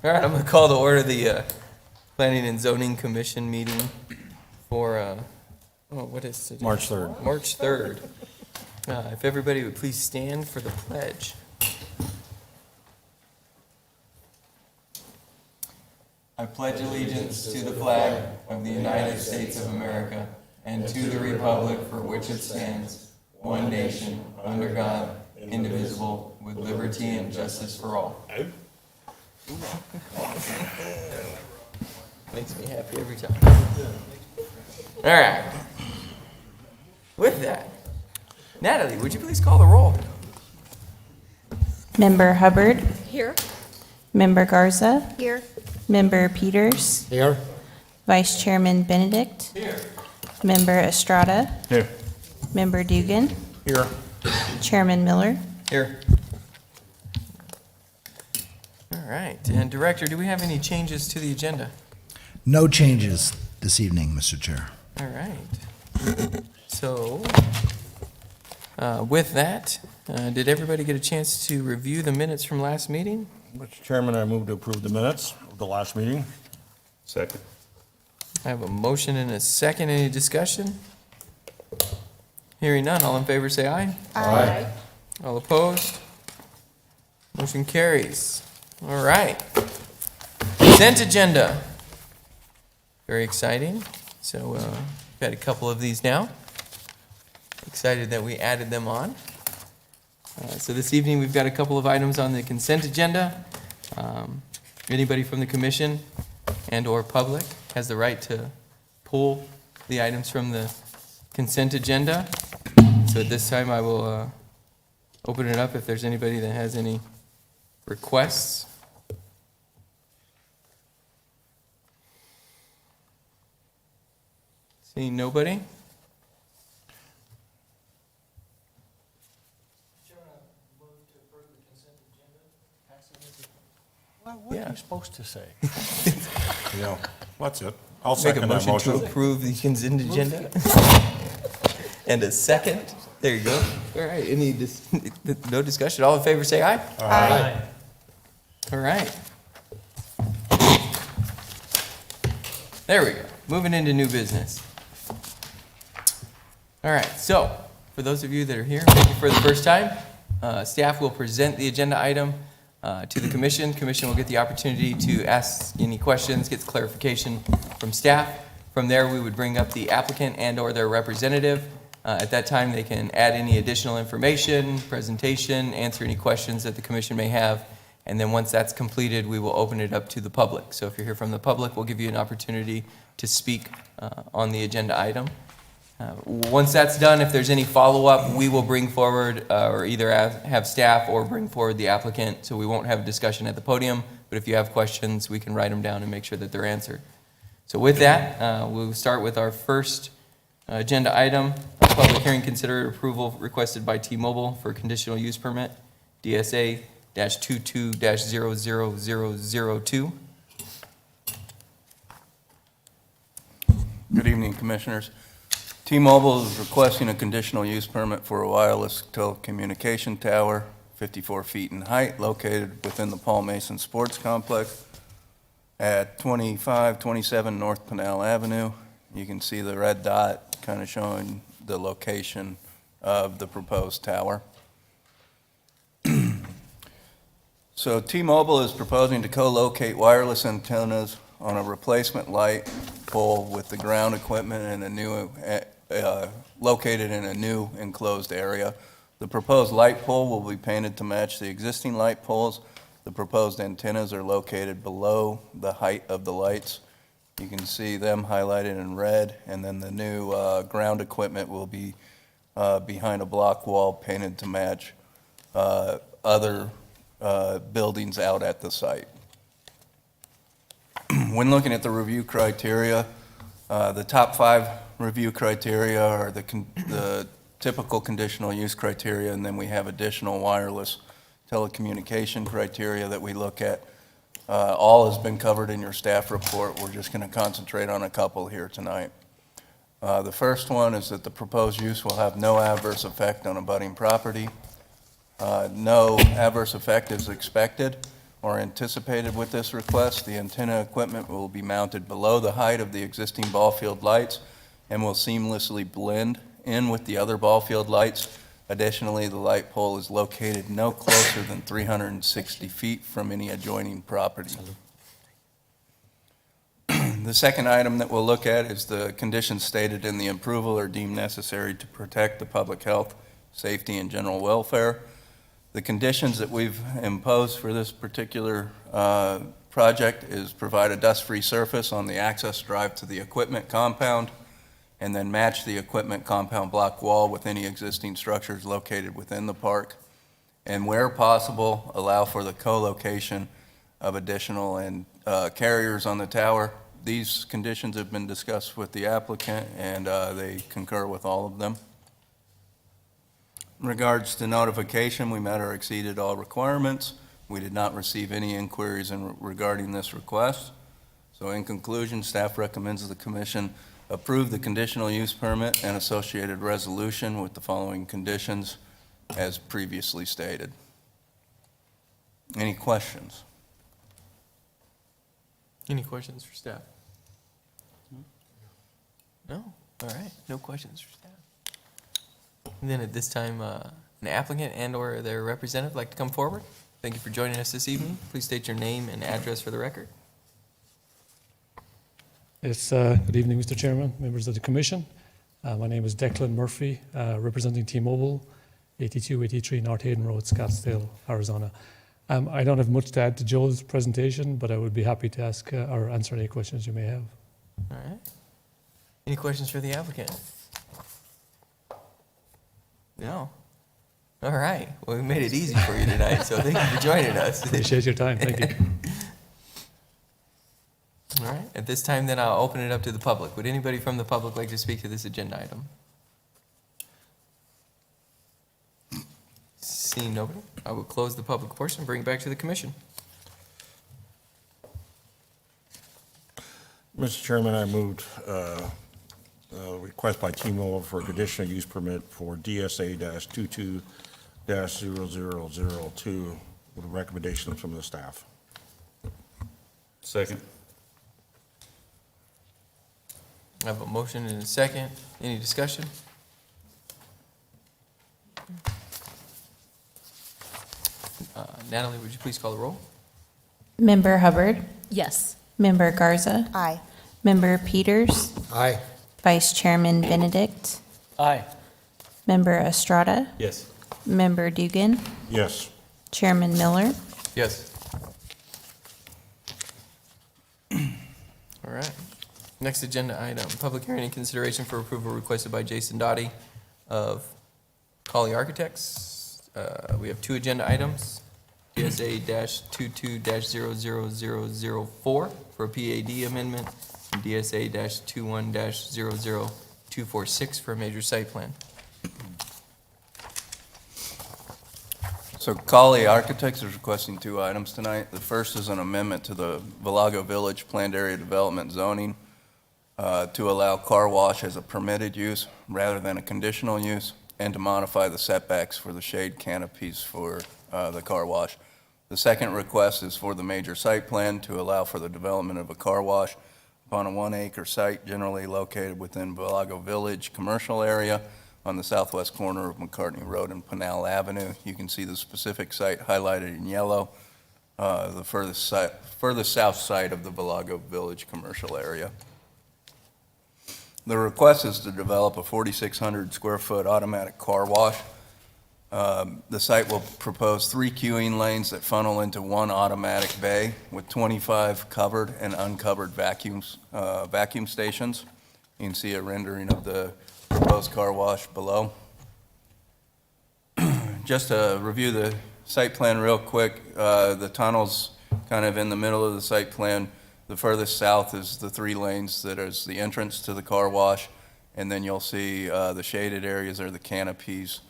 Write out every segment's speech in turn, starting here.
All right, I'm going to call to order the Planning and Zoning Commission meeting for, what is today? March 3rd. March 3rd. If everybody would please stand for the pledge. I pledge allegiance to the flag of the United States of America and to the republic for which it stands, one nation, under God, indivisible, with liberty and justice for all. Makes me happy every time. All right. With that, Natalie, would you please call the roll? Member Hubbard, Here. Member Garza, Here. Member Peters, Here. Vice Chairman Benedict, Here. Member Estrada, Here. Member Dugan, Here. Chairman Miller. Here. All right, and Director, do we have any changes to the agenda? No changes this evening, Mr. Chair. All right. So, with that, did everybody get a chance to review the minutes from last meeting? Mr. Chairman, I move to approve the minutes of the last meeting. Second. I have a motion and a second. Any discussion? Hearing none, all in favor say aye. Aye. All opposed? Motion carries. All right. Consent agenda. Very exciting. So we've got a couple of these now. Excited that we added them on. So this evening, we've got a couple of items on the consent agenda. Anybody from the commission and/or public has the right to pull the items from the consent agenda. So at this time, I will open it up if there's anybody that has any requests. Seeing nobody? What Yeah. are you supposed to say? Yeah, that's it. I'll Make a second that motion to motion. approve the consent agenda. And a second. There you go. All right, no discussion. All in favor, say aye. Aye. All right. There we go. Moving into new business. All right, so for those of you that are here, maybe for the first time, staff will present the agenda item to the commission. Commission will get the opportunity to ask any questions, get clarification from staff. From there, we would bring up the applicant and/or their representative. At that time, they can add any additional information, presentation, answer any questions that the commission may have. And then once that's completed, we will open it up to the public. So if you're here from the public, we'll give you an opportunity to speak on the agenda item. Once that's done, if there's any follow-up, we will bring forward or either have staff or bring forward the applicant. So we won't have a discussion at the podium, but if you have questions, we can write them down and make sure that they're answered. So with that, we'll start with our first agenda item, public hearing consider approval requested by T-Mobile for conditional use permit, DSA-22-00002. Good evening, Commissioners. T-Mobile is requesting a conditional use permit for a wireless telecommunication tower, 54 feet in height, located within the Paul Mason Sports Complex at 2527 North Pinal Avenue. You can see the red dot kind of showing the location of the proposed tower. So T-Mobile is proposing to co-locate wireless antennas on a replacement light pole with the ground equipment and a new, located in a new enclosed area. The proposed light pole will be painted to match the existing light poles. The proposed antennas are located below the height of the lights. You can see them highlighted in red, and then the new ground equipment will be behind a block wall painted to match other buildings out at the site. When looking at the review criteria, the top 5 review criteria are the typical conditional use criteria, and then we have additional wireless telecommunication criteria that we look at. All has been covered in your staff report. We're just going to concentrate on a couple here tonight. The first one is that the proposed use will have no adverse effect on abutting property. No adverse effect is expected. are anticipated with this request. The antenna equipment will be mounted below the height of the existing ball field lights and will seamlessly blend in with the other ball field lights. Additionally, the light pole is located no closer than 360 feet from any adjoining property. The second item that we'll look at is the conditions stated in the approval are deemed necessary to protect the public health, safety, and general welfare. The conditions that we've imposed for this particular project is provide a dust-free surface on the access drive to the equipment compound, and then match the equipment compound block wall with any existing structures located within the park. And where possible, allow for the co-location of additional and carriers on the tower. These conditions have been discussed with the applicant, and they concur with all of them. In regards to notification, we met or exceeded all requirements. We did not receive any inquiries regarding this request. So in conclusion, staff recommends the commission approve the conditional use permit and associated resolution with the following conditions as previously stated. Any questions? Any questions for staff? No? All right, no questions for staff. And then at this time, an applicant and/or their representative like to come forward. Thank you for joining us this evening. Please state your name and address for the record. Yes, good evening, Mr. Chairman, members of the Commission. My name is Declan Murphy, representing T-Mobile, 8283 North Hayden Road, Scottsdale, Arizona. I don't have much to add to Joel's presentation, but I would be happy to ask or answer any questions you may have. All right. Any questions for the applicant? No? All right. Well, we made it easy for you tonight, so thank you for joining us. Appreciate your time. Thank you. All right. At this time, then, I'll open it up to the public. Would anybody from the public like to speak to this agenda item? Seeing nobody, I will close the public portion and bring it back to the commission. Mr. Chairman, I moved request by T-Mobile for a conditional use permit for DSA-22-0002 with recommendations from the staff. Second. I have a motion and a second. Any discussion? Natalie, would you please call the roll? Member Hubbard, Yes. Member Garza, Aye. Member Peters, Aye. Vice Chairman Benedict, Aye. Member Estrada, Yes. Member Dugan, Yes. Chairman Miller. Yes. All right. Next agenda item, public hearing and consideration for approval requested by Jason Dottie of Colley Architects. We have two agenda items, DSA-22-00004 for a PAD amendment, and DSA-21-00246 for a major site plan. So Colley Architects is requesting two items tonight. The first is an amendment to the Villago Village Planned Area Development zoning to allow car wash as a permitted use rather than a conditional use, and to modify the setbacks for the shade canopies for the car wash. The second request is for the major site plan to allow for the development of a car wash upon a 1-acre site generally located within Villago Village commercial area on the southwest corner of McCartney Road and Pinal Avenue. You can see the specific site highlighted in yellow, the furthest south side of the Villago Village commercial area. The request is to develop a 4,600 square foot automatic car wash. The site will propose 3 queuing lanes that funnel into one automatic bay with 25 covered and uncovered vacuum stations. You can see a rendering of the proposed car wash below. Just to review the site plan real quick, the tunnel's kind of in the middle of the site plan. The furthest south is the 3 lanes that is the entrance to the car wash, and then you'll see the shaded areas are the canopies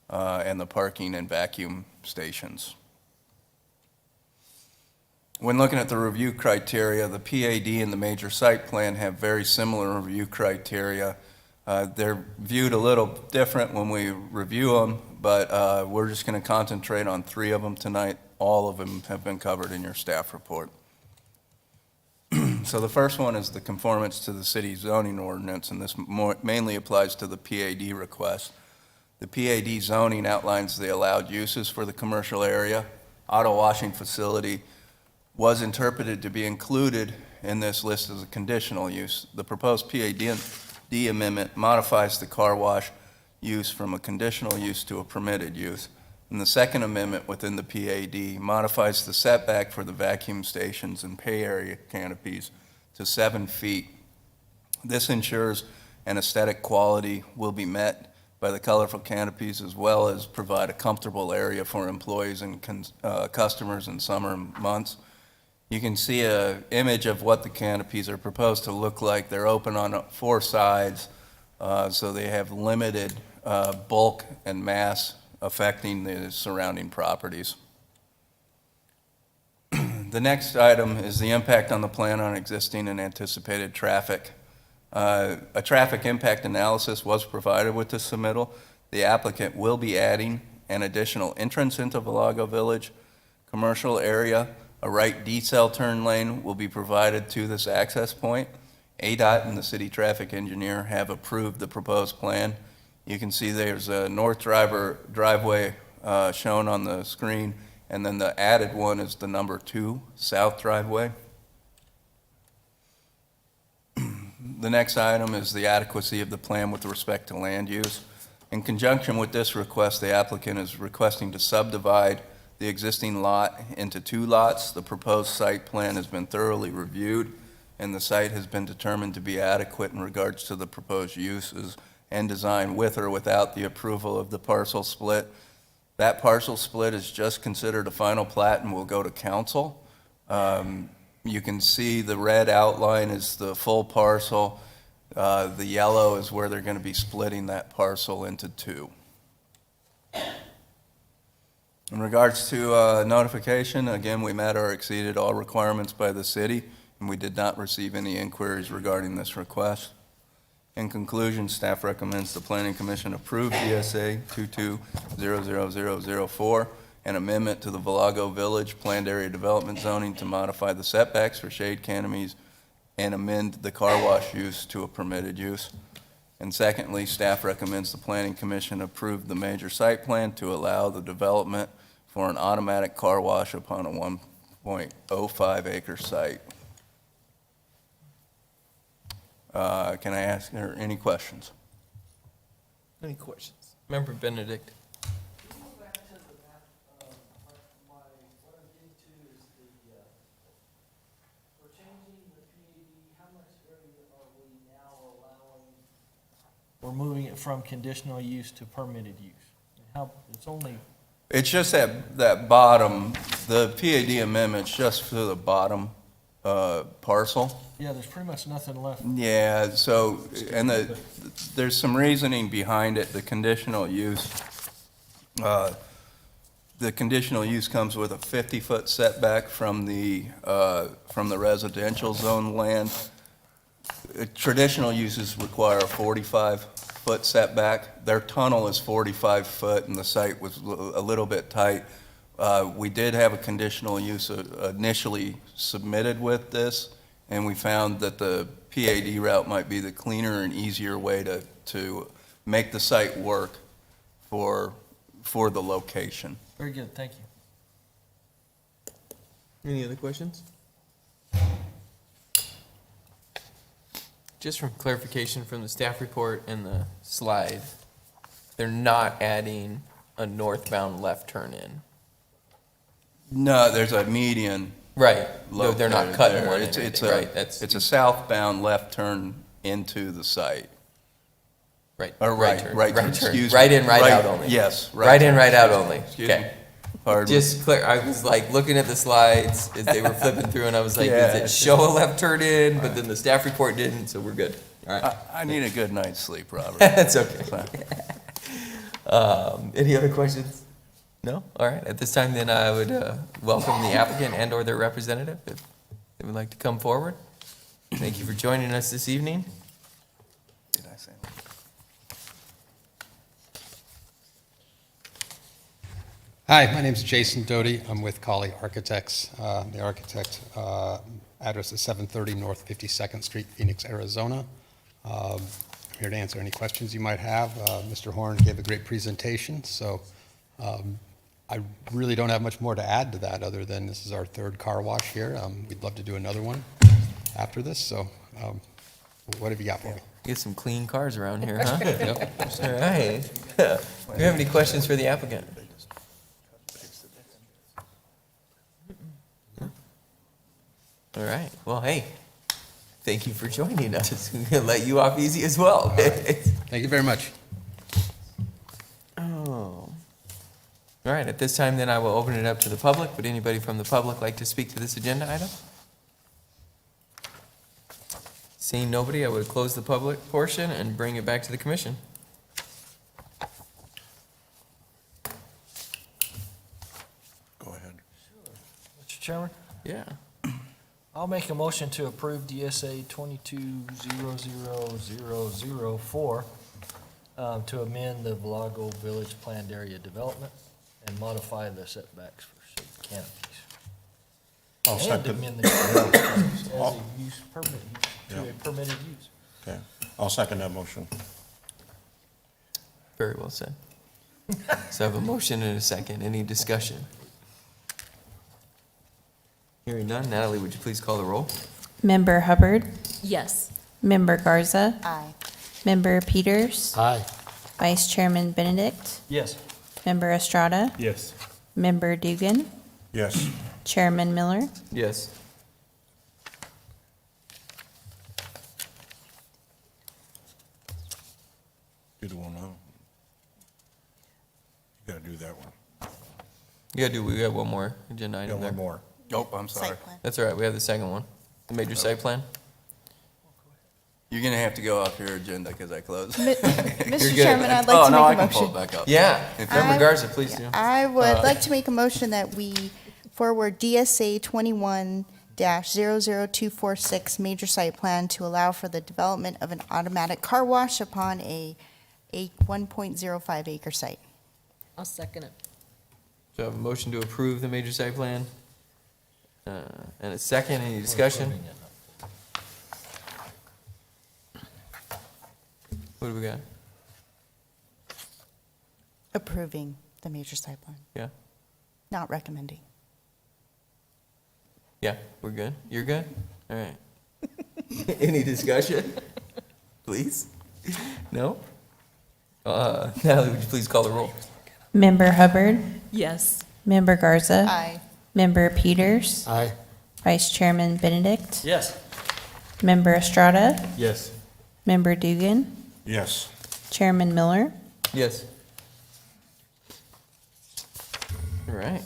and the parking and vacuum stations. When looking at the review criteria, the PAD and the major site plan have very similar review criteria. They're viewed a little different when we review them, but we're just going to concentrate on 3 of them tonight. all of them have been covered in your staff report. So the first one is the conformance to the city zoning ordinance, and this mainly applies to the PAD request. The PAD zoning outlines the allowed uses for the commercial area. Auto washing facility was interpreted to be included in this list as a conditional use. The proposed PAD amendment modifies the car wash use from a conditional use to a permitted use. And the second amendment within the PAD modifies the setback for the vacuum stations and pay area canopies to 7 feet. This ensures an aesthetic quality will be met by the colorful canopies, as well as provide a comfortable area for employees and customers in summer months. You can see an image of what the canopies are proposed to look like. They're open on 4 sides, so they have limited bulk and mass affecting the surrounding properties. The next item is the impact on the plan on existing and anticipated traffic. A traffic impact analysis was provided with the submittal. The applicant will be adding an additional entrance into Villago Village commercial area. A right decel turn lane will be provided to this access point. ADOT and the city traffic engineer have approved the proposed plan. You can see there's a north driveway shown on the screen, and then the added one is the number 2 south driveway. The next item is the adequacy of the plan with respect to land use. In conjunction with this request, the applicant is requesting to subdivide the existing lot into 2 lots. The proposed site plan has been thoroughly reviewed, and the site has been determined to be adequate in regards to the proposed uses and design with or without the approval of the parcel split. That parcel split is just considered a final plat and will go to council. You can see the red outline is the full parcel. The yellow is where they're going to be splitting that parcel into 2. In regards to notification, again, we met or exceeded all requirements by the city, and we did not receive any inquiries regarding this request. In conclusion, staff recommends the Planning Commission approve DSA 22-00004, an amendment to the Villago Village Planned Area Development Zoning to modify the setbacks for shade canopies and amend the car wash use to a permitted use. And secondly, staff recommends the Planning Commission approve the major site plan to allow the development for an automatic car wash upon a 1.05 acre site. Can I ask her any questions? Any questions? Member Benedict? Back to the map, what I'm getting to is we're changing the PAD, how much area are we now allowing? We're moving it from conditional use to permitted use. How, it's only, It's just that bottom, the PAD amendment's just for the bottom parcel. yeah, there's pretty much nothing left. Yeah, so, and there's some reasoning behind it. The conditional use comes with a 50-foot setback from the residential zone land. Traditional uses require a 45-foot setback. Their tunnel is 45 foot, and the site was a little bit tight. We did have a conditional use initially submitted with this, and we found that the PAD route might be the cleaner and easier way to make the site work for the location. Very good, thank you. Any other questions? Just from clarification from the staff report and the slide, they're not adding a northbound left turn in. No, there's a median. Right, no, they're not located cutting there. one in, It's right, a southbound left turn into the site. right. Or right turn, turn. excuse me. Right in, right out only. Yes. Right in, turn. right out only, Excuse me. okay. Pardon. Just clear, I was like looking at the slides as they were flipping through, and I was like, Yeah. does it show a left turn in? But then the staff report didn't, so we're good. All right, I need a good night's sleep, Robert. that's okay. Any other questions? No? All right, at this time, then I would welcome the applicant and/or their representative if they would like to come forward. Thank you for joining us this evening. Did I say that? Hi, my name is Jason Doty. I'm with Colley Architects. The architect address is 730 North 52nd Street, Phoenix, Arizona. I'm here to answer any questions you might have. Mr. Horn gave a great presentation, so I really don't have much more to add to that other than this is our third car wash here. We'd love to do another one after this, so what have you got for me? Get some clean cars around here, huh? Yep. All right. Do you have any questions for the applicant? All right. Well, hey, thank you for joining us. We're going to let you off easy as well. Thank you very much. Oh. All right. At this time, then, I will open it up to the public. Would anybody from the public like to speak to this agenda item? Seeing nobody, I would close the public portion and bring it back to the commission. Go ahead. Mr. Chairman, Yeah. I'll make a motion to approve DSA 22-00004 to amend the Villago Village Planned Area Development and modify the setbacks for said canopies. I'll And second. amend the canopies as a use permit, to a permitted use. Okay, I'll second that motion. Very well said. So I have a motion and a second. Any discussion? Hearing none. Natalie, would you please call the roll? Member Hubbard, Yes. Member Garza, Aye. Member Peters, Aye. Vice Chairman Benedict, Yes. Member Estrada, Yes. Member Dugan, Yes. Chairman Miller. Yes. Do the one now. You gotta do that one. We got one more agenda Got item there. one more. Nope, I'm sorry. Site plan. That's all right. We have the second one. The major site plan. You're going to have to go off your agenda because I closed. You're Mr. good. Chairman, I'd Oh, like to no, I make a can pull it motion. back up. Yeah. Member I- Garza, please do. I would like to make a motion that we forward DSA 21-00246 major site plan to allow for the development of an automatic car wash upon a 1.05 acre site. I'll second it. So I have a motion to approve the major site plan. And a second. Any discussion? What do we got? Approving the major site plan, Yeah. not recommending. Yeah, we're good. You're good? All right. Any discussion? Please? No? Natalie, would you please call the roll? Member Hubbard, Yes. Member Garza, Aye. Member Peters, Aye. Vice Chairman Benedict, Yes. Member Estrada, Yes. Member Dugan, Yes. Chairman Miller. Yes. All right.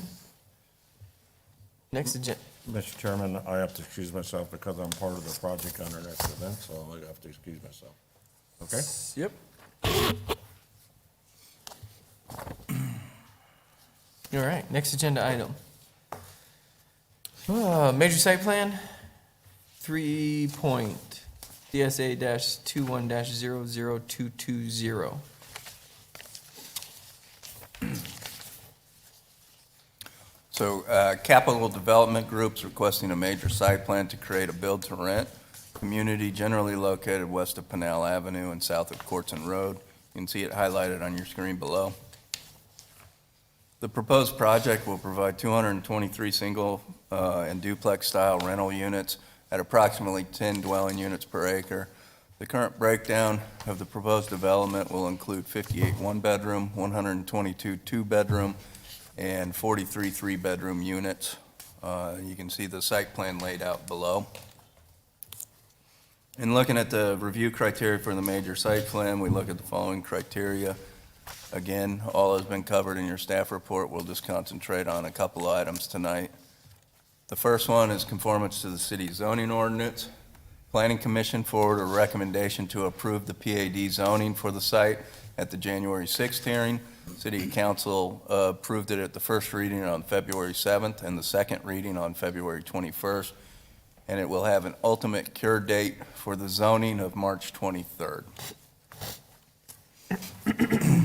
Next agenda. Mr. Chairman, I have to excuse myself because I'm part of the project under next event, so I have to excuse myself. Okay? Yep. All right, next agenda item. Major site plan, 3 point, DSA-21-00220. So Capital Development Group's requesting a major site plan to create a build-to-rent community generally located west of Pinal Avenue and south of Courtson Road. You can see it highlighted on your screen below. The proposed project will provide 223 single and duplex-style rental units at approximately 10 dwelling units per acre. The current breakdown of the proposed development will include 58 one-bedroom, 122 two-bedroom, and 43 three-bedroom units. You can see the site plan laid out below. In looking at the review criteria for the major site plan, we look at the following criteria. Again, all has been covered in your staff report. We'll just concentrate on a couple items tonight. The first one is conformance to the city zoning ordinance. Planning Commission forwarded a recommendation to approve the PAD zoning for the site at the January 6th hearing. City Council approved it at the first reading on February 7th and the second reading on February 21st. And it will have an ultimate cure date for the zoning of March 23rd.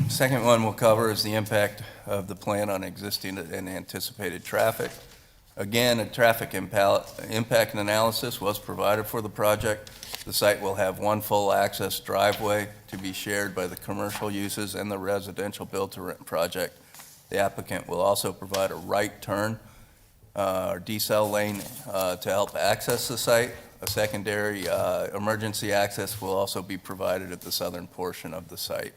Second one we'll cover is the impact of the plan on existing and anticipated traffic. Again, a traffic impact analysis was provided for the project. The site will have one full access driveway to be shared by the commercial uses and the residential build-to-rent project. The applicant will also provide a right turn or decel lane to help access the site. A secondary emergency access will also be provided at the southern portion of the site.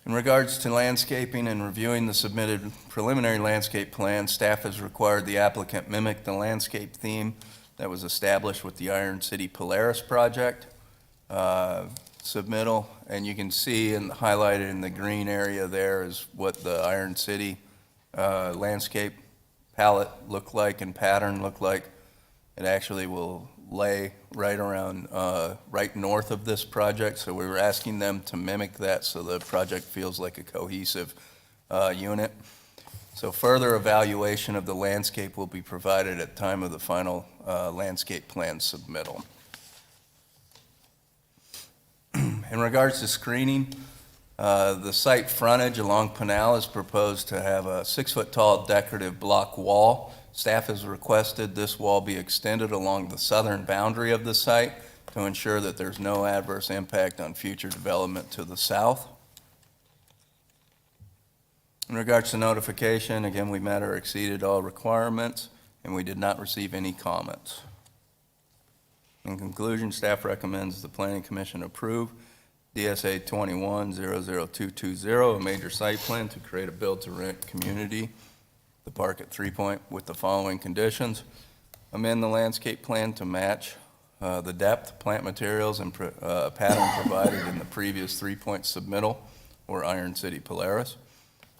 In regards to landscaping and reviewing the submitted preliminary landscape plan, staff has required the applicant mimic the landscape theme that was established with the Iron City Polaris project submittal. And you can see and highlighted in the green area there is what the Iron City landscape palette look like and pattern look like. It actually will lay right around, right north of this project. So we were asking them to mimic that so the project feels like a cohesive unit. So further evaluation of the landscape will be provided at time of the final landscape plan submittal. In regards to screening, the site frontage along Pinal is proposed to have a 6-foot-tall decorative block wall. Staff has requested this wall be extended along the southern boundary of the site to ensure that there's no adverse impact on future development to the south. In regards to notification, again, we met or exceeded all requirements, and we did not receive any comments. In conclusion, staff recommends the Planning Commission approve DSA 21-00220, a major site plan to create a build-to-rent community, the park at 3 Point, with the following conditions. Amend the landscape plan to match the depth, plant materials, and pattern provided in the previous 3 Point submittal or Iron City Polaris.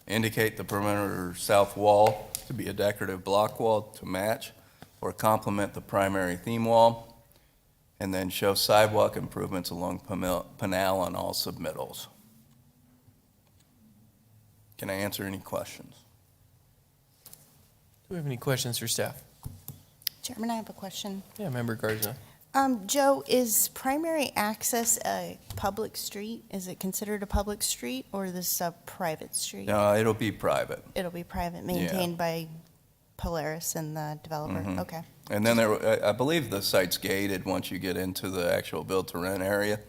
Indicate the perimeter south wall to be a decorative block wall to match or complement the primary theme wall. And then show sidewalk improvements along Pinal on all submittals. Can I answer any questions? Do we have any questions for staff? Chairman, I have a question. Yeah, Member Garza. Joe, is primary access a public street? Is it considered a public street, or is this a private street? No, it'll be private. It'll be private, maintained by Polaris and the developer? Mhm. Okay. And then I believe the site's gated once you get into the actual build-to-rent area.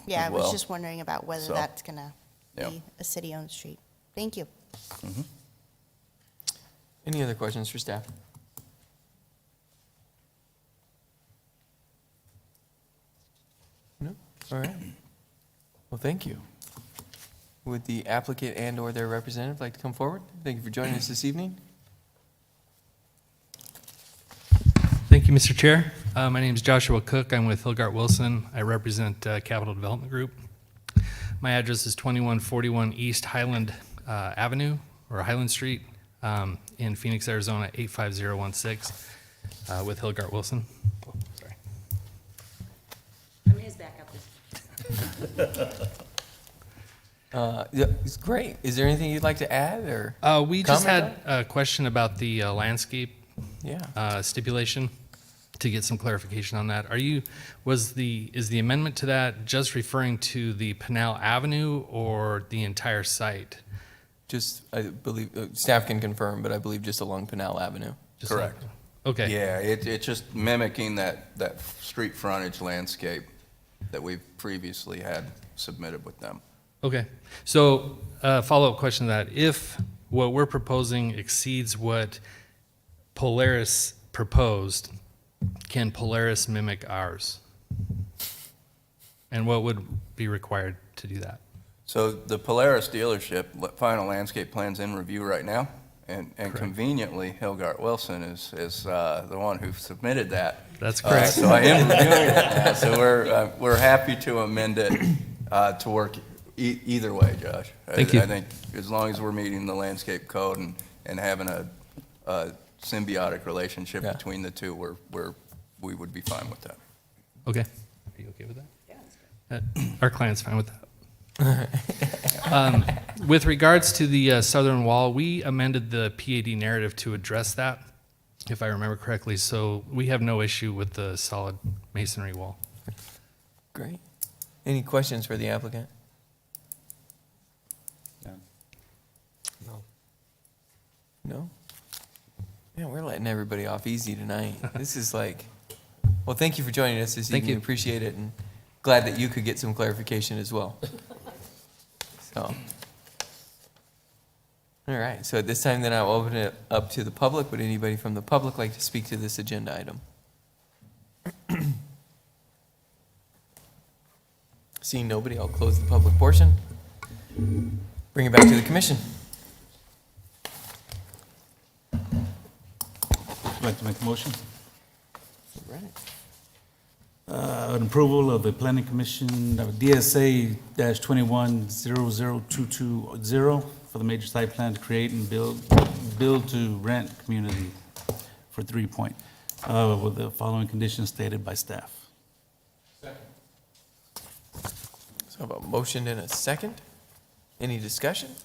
Yeah, I as was well. just wondering about whether So, that's going to yeah. be a city-owned street. Thank you. Any other questions for staff? No? All right. Well, thank you. Would the applicant and/or their representative like to come forward? Thank you for joining us this evening. Thank you, Mr. Chair. My name is Joshua Cook. I'm with Hilgart Wilson. I represent Capital Development Group. My address is 2141 East Highland Avenue, or Highland Street, in Phoenix, Arizona, 85016, with Hilgart Wilson. Oh, sorry. I'm his backup. Yeah, it's great. Is there anything you'd like to add or? We just comment had a question about the landscape Yeah. stipulation, to get some clarification on that. Is the amendment to that just referring to the Pinal Avenue or the entire site? Just, I believe, staff can confirm, but I believe just along Pinal Avenue. Just Correct. Okay. Yeah, it's just mimicking that street frontage landscape that we've previously had submitted with them. Okay. So, follow-up question to that. If what we're proposing exceeds what Polaris proposed, can Polaris mimic ours? And what would be required to do that? So the Polaris dealership, final landscape plan's in review right now, and conveniently, Hilgart Wilson is the one who submitted that. That's correct. So I am reviewing it now, so we're happy to amend it to work either way, Josh. Thank you. I think as long as we're meeting the landscape code and having a symbiotic relationship Yeah. between the two, we would be fine with that. Okay. Are you okay with that? Yeah. Our client's fine with that. With regards to the southern wall, we amended the PAD narrative to address that, if I remember correctly. So we have no issue with the solid masonry wall. Great. Any questions for the applicant? No? Yeah, we're letting everybody off easy tonight. This is like, well, thank you for joining us this Thank evening. you. Appreciate it, and glad that you could get some clarification as well. So, all right, so at this time, then I'll open it up to the public. Would anybody from the public like to speak to this agenda item? Seeing nobody, I'll close the public portion. Bring it back to the commission. I'd like to make a motion. All right. An approval of the planning commission DSA-21-00220 for the major site plan to create and build to rent community for 3 Point, with the following conditions stated by staff. So I have a motion and a second. Any discussion?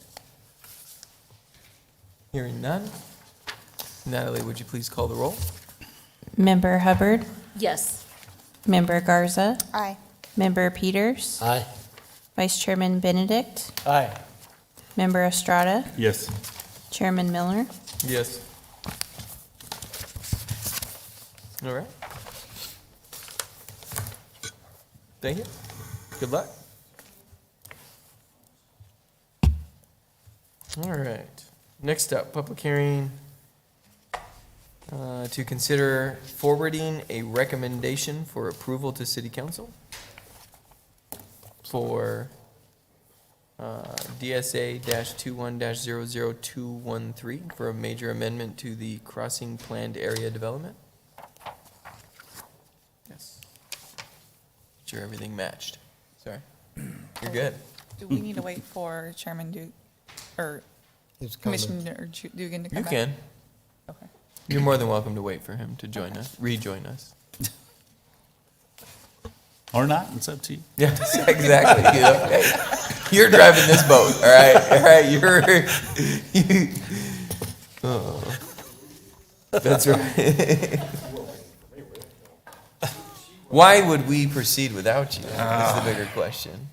Hearing none. Natalie, would you please call the roll? Member Hubbard, Yes. Member Garza, Aye. Member Peters, Aye. Vice Chairman Benedict, Aye. Member Estrada, Yes. Chairman Miller. Yes. All right. Thank you. Good luck. All right. Next up, public hearing to consider forwarding a recommendation for approval to City Council for DSA-21-00-213 for a major amendment to the crossing planned area development. Yes. Sure, everything matched. Sorry. You're good. Do we need to wait for Chairman Duke, or Commissioner Dugan to come You back? can. Okay. You're more than welcome to wait for him to join us, rejoin us. Or not, it's up to you. Yes, exactly. You know, hey, you're driving this boat, all right? All right, oh, that's right. Why would we proceed without you? Is the bigger question.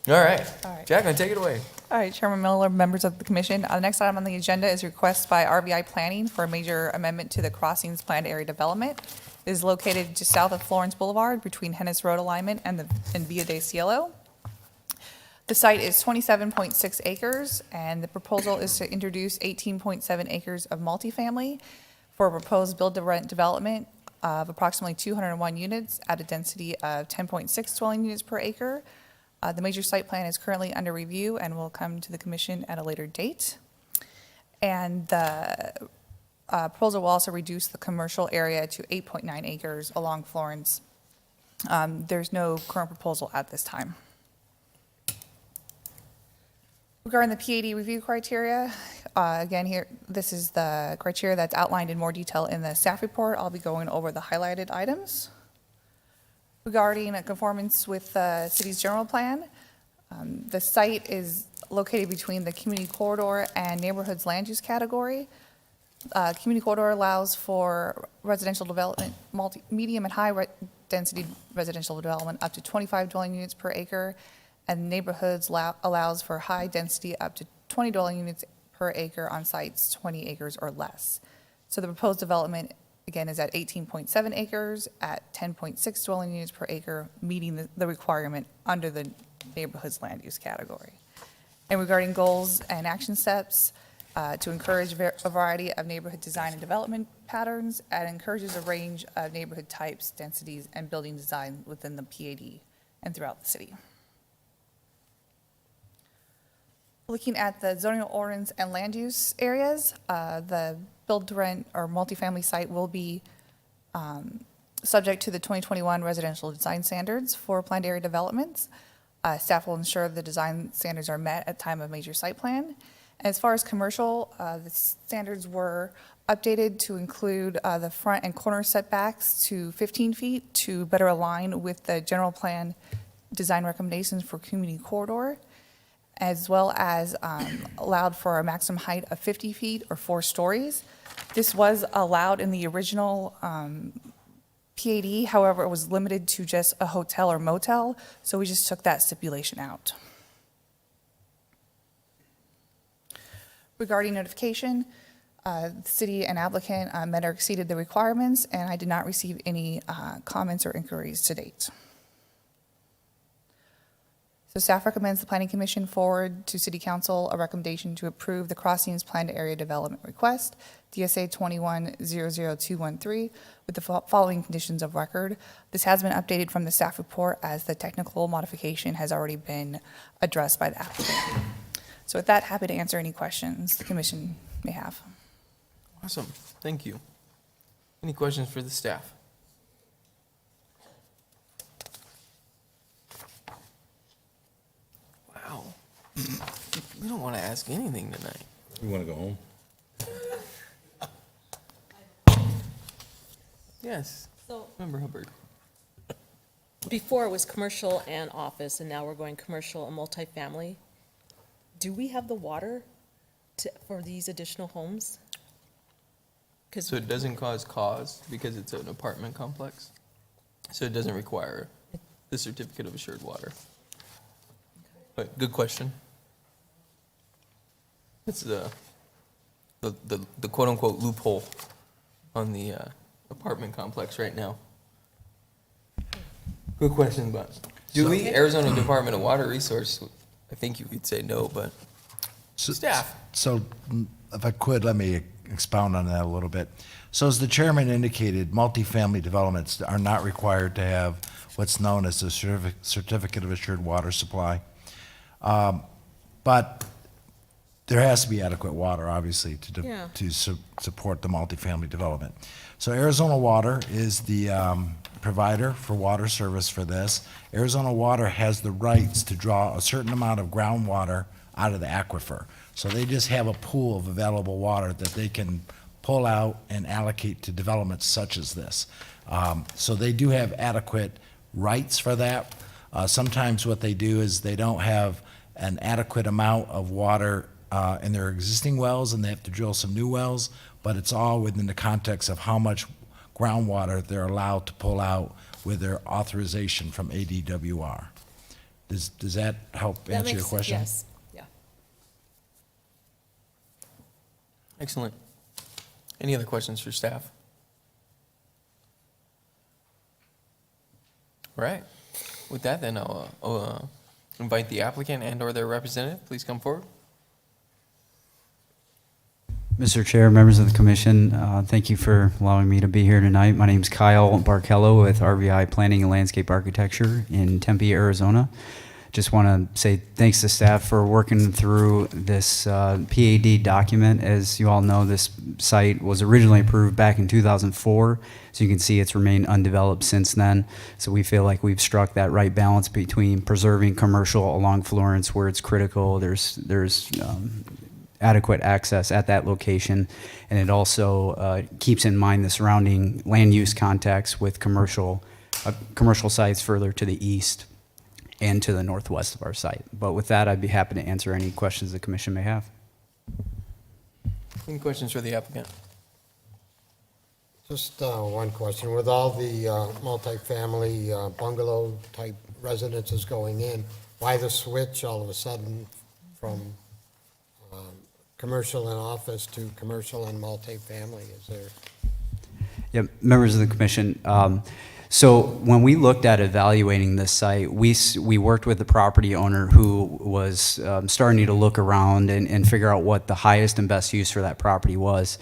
All right. All right. Jacqueline, take it away. All right, Chairman Miller, members of the commission. The next item on the agenda is request by RVI Planning for a major amendment to the Crossings Planned Area Development. It is located just south of Florence Boulevard between Hennis Road alignment and Villa de Cielo. The site is 27.6 acres, and the proposal is to introduce 18.7 acres of multifamily for a proposed build-to-rent development of approximately 201 units at a density of 10.6 dwelling units per acre. The major site plan is currently under review and will come to the commission at a later date. And the proposal will also reduce the commercial area to 8.9 acres along Florence. There's no current proposal at this time. Regarding the PAD review criteria, again here, this is the criteria that's outlined in more detail in the staff report. I'll be going over the highlighted items. Regarding a conformance with the city's general plan, the site is located between the community corridor and neighborhoods land use category. Community corridor allows for residential development, medium and high density residential development up to 25 dwelling units per acre, and neighborhoods allows for high density up to 20 dwelling units per acre on sites 20 acres or less. So the proposed development, again, is at 18.7 acres at 10.6 dwelling units per acre, meeting the requirement under the neighborhoods land use category. And regarding goals and action steps, to encourage a variety of neighborhood design and development patterns, and encourages a range of neighborhood types, densities, and building design within the PAD and throughout the city. Looking at the zoning ordinance and land use areas, the build-to-rent or multifamily site will be subject to the 2021 residential design standards for planned area developments. Staff will ensure the design standards are met at time of major site plan. As far as commercial, the standards were updated to include the front and corner setbacks to 15 feet to better align with the general plan design recommendations for community corridor, as well as allowed for a maximum height of 50 feet or 4 stories. This was allowed in the original PAD, however, it was limited to just a hotel or motel, so we just took that stipulation out. Regarding notification, the city and applicant met or exceeded the requirements, and I did not receive any comments or inquiries to date. So staff recommends the Planning Commission forward to City Council a recommendation to approve the Crossings Planned Area Development Request, DSA 21-00213, with the following conditions of record. This has been updated from the staff report as the technical modification has already been addressed by the applicant. So with that, happy to answer any questions the commission may have. Awesome, thank you. Any questions for the staff? Wow. We don't want to ask anything tonight. You want to go home? Yes, So Member Hubbard. before it was commercial and office, and now we're going commercial and multifamily. Do we have the water for these additional homes? Because So it doesn't cause because it's an apartment complex? So it doesn't require the certificate of assured water? But good question. It's the quote-unquote loophole on the apartment complex right now. Good question, but do we, Arizona Department of Water Resource, I think you could say no, but staff. So if I could, let me expound on that a little bit. So as the chairman indicated, multifamily developments are not required to have what's known as a certificate of assured water supply. But there has to be adequate water, obviously, to support the multifamily development. So Arizona Water is the provider for water service for this. Arizona Water has the rights to draw a certain amount of groundwater out of the aquifer. So they just have a pool of available water that they can pull out and allocate to developments such as this. So they do have adequate rights for that. Sometimes what they do is they don't have an adequate amount of water in their existing wells, and they have to drill some new wells, but it's all within the context of how much groundwater they're allowed to pull out with their authorization from ADWR. Does that help answer your question? Yes, yeah. Excellent. Any other questions for staff? All right. With that, then I'll invite the applicant and/or their representative. Please come forward. Mr. Chair, members of the commission, thank you for allowing me to be here tonight. My name is Kyle Barkello with RVI Planning and Landscape Architecture in Tempe, Arizona. Just want to say thanks to staff for working through this PAD document. As you all know, this site was originally approved back in 2004, so you can see it's remained undeveloped since then. So we feel like we've struck that right balance between preserving commercial along Florence where it's critical. There's adequate access at that location, and it also keeps in mind the surrounding land use context with commercial sites further to the east and to the northwest of our site. But with that, I'd be happy to answer any questions the commission may have. Any questions for the applicant? Just one question. With all the multifamily bungalow-type residences going in, why the switch all of a sudden from commercial and office to commercial and multifamily? Is there? Yep, members of the commission. So when we looked at evaluating this site, we worked with the property owner who was starting to look around and figure out what the highest and best use for that property was.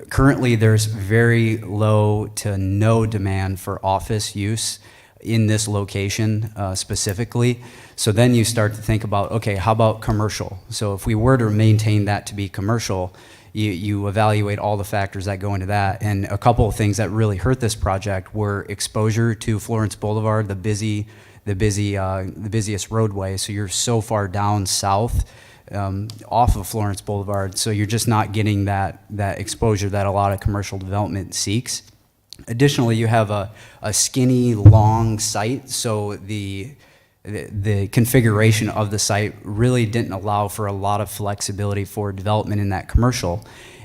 Currently, there's very low to no demand for office use in this location specifically. So then you start to think about, okay, how about commercial? So if we were to maintain that to be commercial, you evaluate all the factors that go into that. And a couple of things that really hurt this project were exposure to Florence Boulevard, the busiest roadway. So you're so far down south off of Florence Boulevard, so you're just not getting that exposure that a lot of commercial development seeks. Additionally, you have a skinny, long site, so the configuration of the site really didn't allow for a lot of flexibility for development in that commercial.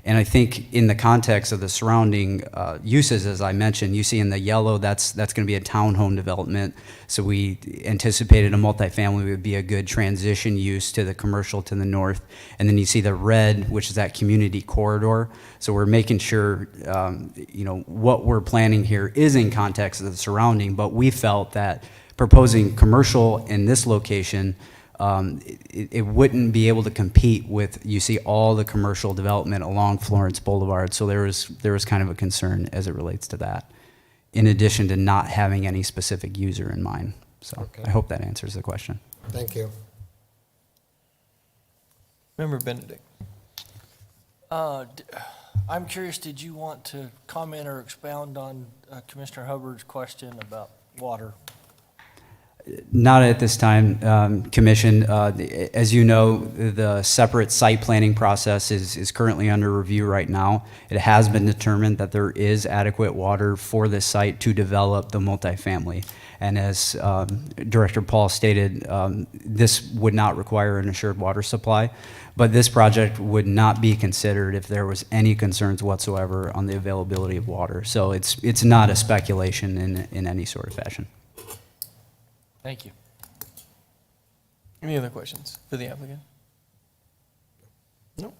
And I think in the context of the surrounding uses, as I mentioned, you see in the yellow, that's going to be a townhome development. So we anticipated a multifamily would be a good transition use to the commercial to the north. And then you see the red, which is that community corridor. So we're making sure, what we're planning here is in context of the surrounding, but we felt that proposing commercial in this location, it wouldn't be able to compete with, you see all the commercial development along Florence Boulevard. So there was kind of a concern as it relates to that, in addition to not having any specific user in mind. So Okay. I hope that answers the question. Thank you. Member Benedict. I'm curious, did you want to comment or expound on Commissioner Hubbard's question about water? Not at this time, Commission. As you know, the separate site planning process is currently under review right now. It has been determined that there is adequate water for this site to develop the multifamily. And as Director Paul stated, this would not require an assured water supply, but this project would not be considered if there was any concerns whatsoever on the availability of water. So it's not a speculation in any sort of fashion. Thank you. Any other questions for the applicant? No.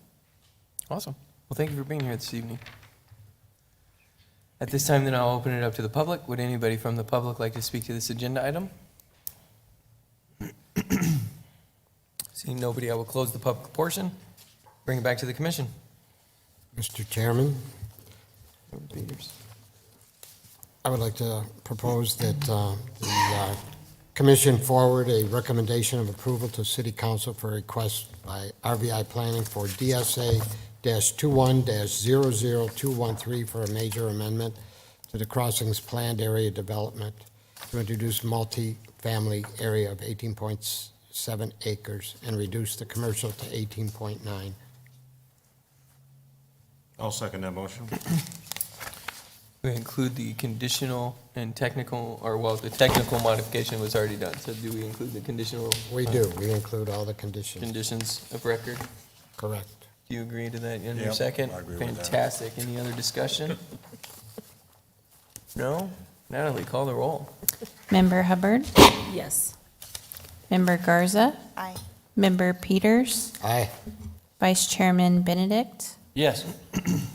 Awesome. Well, thank you for being here this evening. At this time, then I'll open it up to the public. Would anybody from the public like to speak to this agenda item? Seeing nobody, I will close the public portion. Bring it back to the commission. Mr. Chairman, Member Peters. I would like to propose that the Commission forward a recommendation of approval to City Council for a request by RVI Planning for DSA-21-00213 for a major amendment to the Crossings Planned Area Development to introduce multi-family area of 18.7 acres and reduce the commercial to 18.9. I'll second that motion. We include the conditional and technical, or well, the technical modification was already done, so do we include the conditional? We do. We include all the conditions. Conditions of record? Correct. Do you agree to that in your Yep, second? I agree with that. Fantastic. Any other discussion? No? Natalie, call the roll. Member Hubbard? Yes. Member Garza? Aye. Member Peters? Aye. Vice Chairman Benedict? Yes.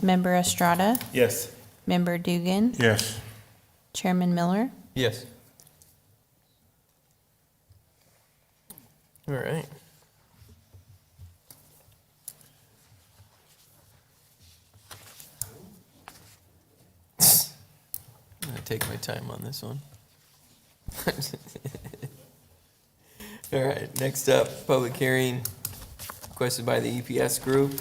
Member Estrada? Yes. Member Dugan? Yes. Chairman Miller? Yes. All right. I'm gonna take my time on this one. All right, next up, public hearing requested by the EPS group.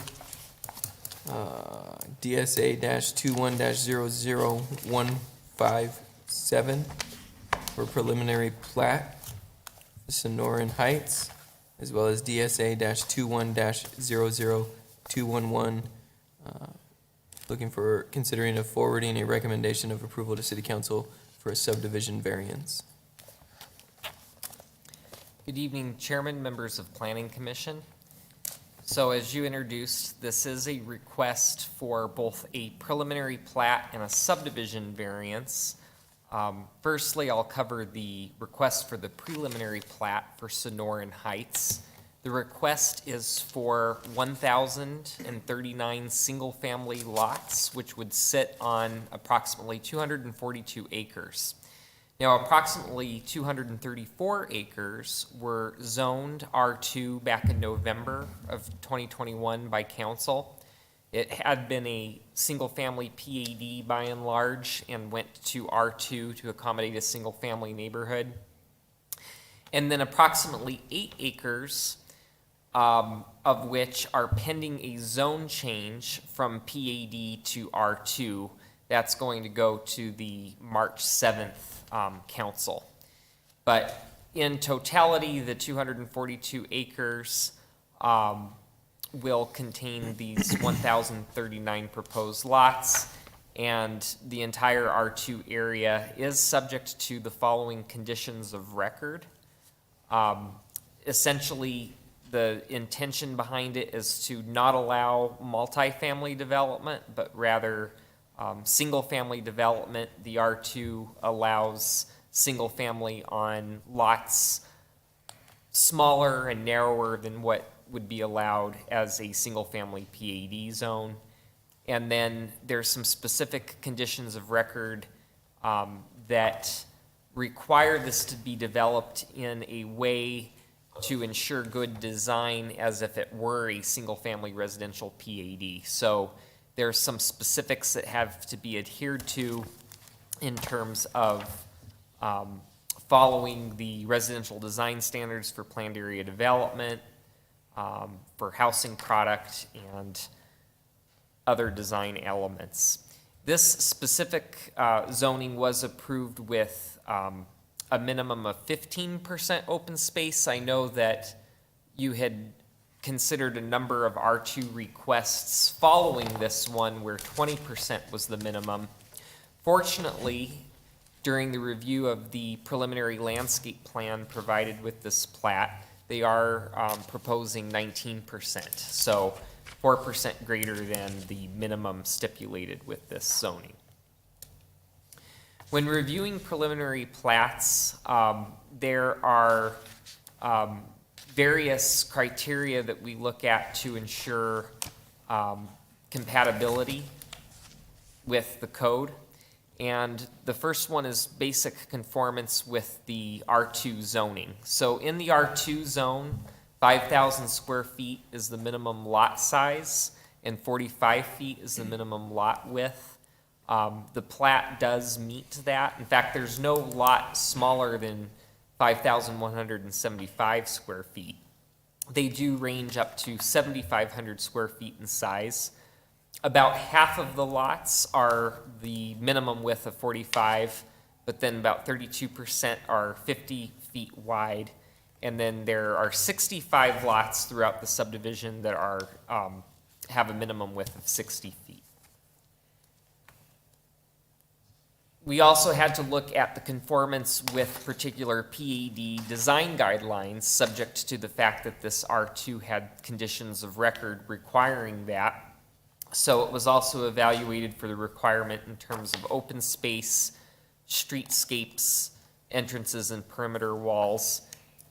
DSA-21-00-157 for preliminary plat, Sonoran Heights, as well as DSA-21-00-211, looking for considering of forwarding a recommendation of approval to City Council for a subdivision variance. Good evening, Chairman, members of Planning Commission. So as you introduced, this is a request for both a preliminary plat and a subdivision variance. Firstly, I'll cover the request for the preliminary plat for Sonoran Heights. The request is for 1,039 single-family lots, which would sit on approximately 242 acres. Now, approximately 234 acres were zoned R2 back in November of 2021 by council. It had been a single-family PAD by and large and went to R2 to accommodate a single-family neighborhood. And then approximately 8 acres of which are pending a zone change from PAD to R2. That's going to go to the March 7th council. But in totality, the 242 acres will contain these 1,039 proposed lots, and the entire R2 area is subject to the following conditions of record. Essentially, the intention behind it is to not allow multifamily development, but rather single-family development. The R2 allows single-family on lots smaller and narrower than what would be allowed as a single-family PAD zone. And then there's some specific conditions of record that require this to be developed in a way to ensure good design as if it were a single-family residential PAD. So there's some specifics that have to be adhered to in terms of following the residential design standards for planned area development, for housing product, and other design elements. This specific zoning was approved with a minimum of 15% open space. I know that you had considered a number of R2 requests following this one where 20% was the minimum. Fortunately, during the review of the preliminary landscape plan provided with this plat, they are proposing 19%, so 4% greater than the minimum stipulated with this zoning. When reviewing preliminary plats, there are various criteria that we look at to ensure compatibility with the code. And the first one is basic conformance with the R2 zoning. So in the R2 zone, 5,000 square feet is the minimum lot size, and 45 feet is the minimum lot width. The plat does meet that. In fact, there's no lot smaller than 5,175 square feet. They do range up to 7,500 square feet in size. About half of the lots are the minimum width of 45, but then about 32% are 50 feet wide. And then there are 65 lots throughout the subdivision that are have a minimum width of 60 feet. We also had to look at the conformance with particular PAD design guidelines, subject to the fact that this R2 had conditions of record requiring that. So it was also evaluated for the requirement in terms of open space, streetscapes, entrances and perimeter walls,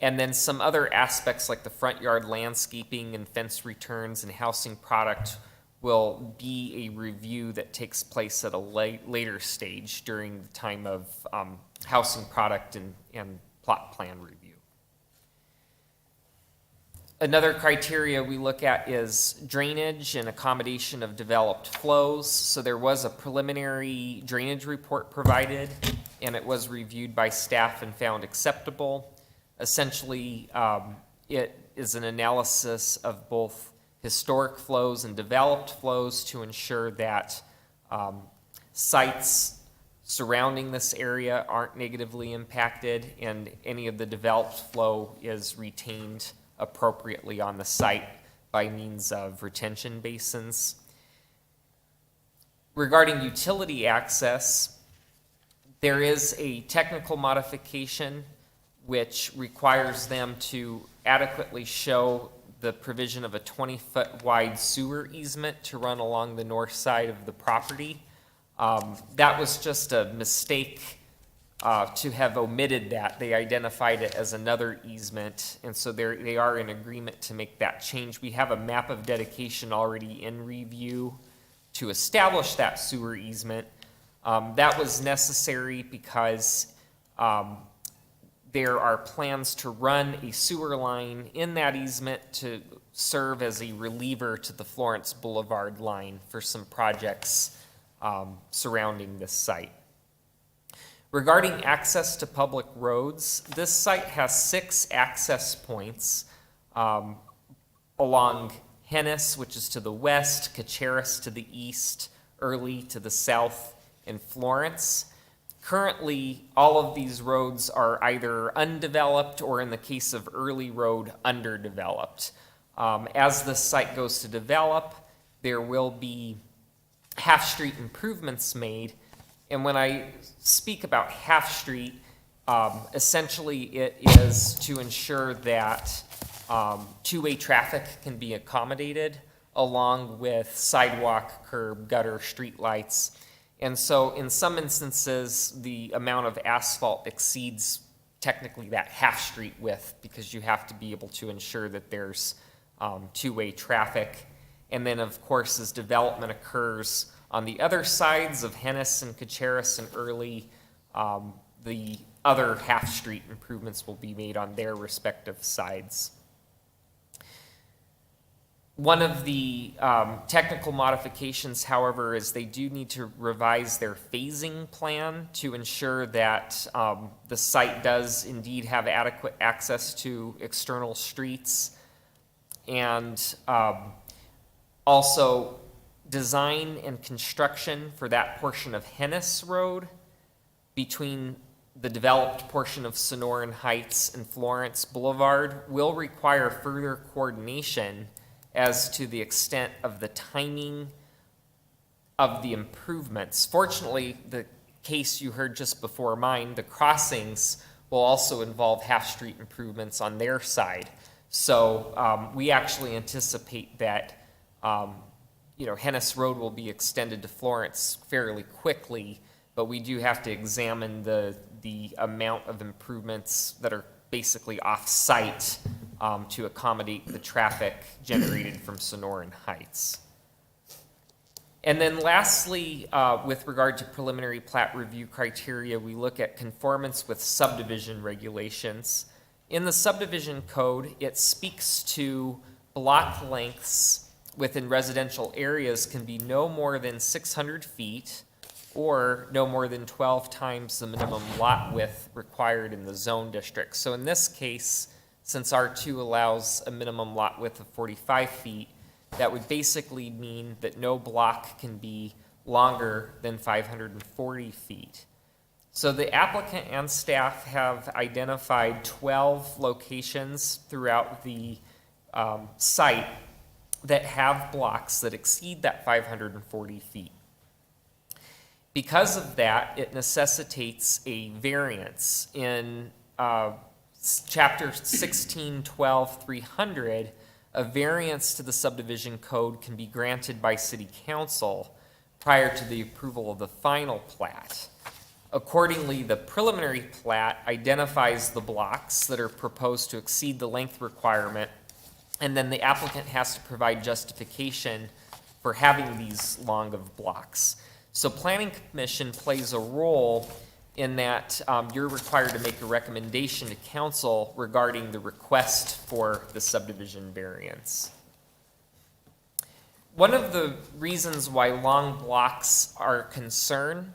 and then some other aspects like the front yard landscaping and fence returns and housing product will be a review that takes place at a later stage during the time of housing product and plot plan review. Another criteria we look at is drainage and accommodation of developed flows. So there was a preliminary drainage report provided, and it was reviewed by staff and found acceptable. Essentially, it is an analysis of both historic flows and developed flows to ensure that sites surrounding this area aren't negatively impacted and any of the developed flow is retained appropriately on the site by means of retention basins. Regarding utility access, there is a technical modification which requires them to adequately show the provision of a 20-foot wide sewer easement to run along the north side of the property. That was just a mistake to have omitted that. They identified it as another easement, and so they are in agreement to make that change. We have a map of dedication already in review to establish that sewer easement. That was necessary because there are plans to run a sewer line in that easement to serve as a reliever to the Florence Boulevard line for some projects surrounding this site. Regarding access to public roads, this site has 6 access points along Hennis, which is to the west, Kacharis to the east, Early to the south, and Florence. Currently, all of these roads are either undeveloped or, in the case of Early Road, underdeveloped. As the site goes to develop, there will be half-street improvements made. And when I speak about half-street, essentially it is to ensure that two-way traffic can be accommodated along with sidewalk, curb, gutter, street lights. And so in some instances, the amount of asphalt exceeds technically that half-street width because you have to be able to ensure that there's two-way traffic. And then, of course, as development occurs on the other sides of Hennis and Kacharis and Early, the other half-street improvements will be made on their respective sides. One of the technical modifications, however, is they do need to revise their phasing plan to ensure that the site does indeed have adequate access to external streets, and also design and construction for that portion of Hennis Road between the developed portion of Sonoran Heights and Florence Boulevard will require further coordination as to the extent of the timing of the improvements. Fortunately, the case you heard just before mine, the crossings will also involve half-street improvements on their side. So we actually anticipate that Hennis Road will be extended to Florence fairly quickly, but we do have to examine the amount of improvements that are basically off-site to accommodate the traffic generated from Sonoran Heights. And then lastly, with regard to preliminary plat review criteria, we look at conformance with subdivision regulations. In the subdivision code, it speaks to block lengths within residential areas can be no more than 600 feet or no more than 12 times the minimum lot width required in the zone district. So in this case, since R2 allows a minimum lot width of 45 feet, that would basically mean that no block can be longer than 540 feet. So the applicant and staff have identified 12 locations throughout the site that have blocks that exceed that 540 feet. Because of that, it necessitates a variance. In Chapter 1612-300, a variance to the subdivision code can be granted by City Council prior to the approval of the final plat. Accordingly, the preliminary plat identifies the blocks that are proposed to exceed the length requirement, and then the applicant has to provide justification for having these long of blocks. So Planning Commission plays a role in that you're required to make a recommendation to council regarding the request for the subdivision variance. One of the reasons why long blocks are a concern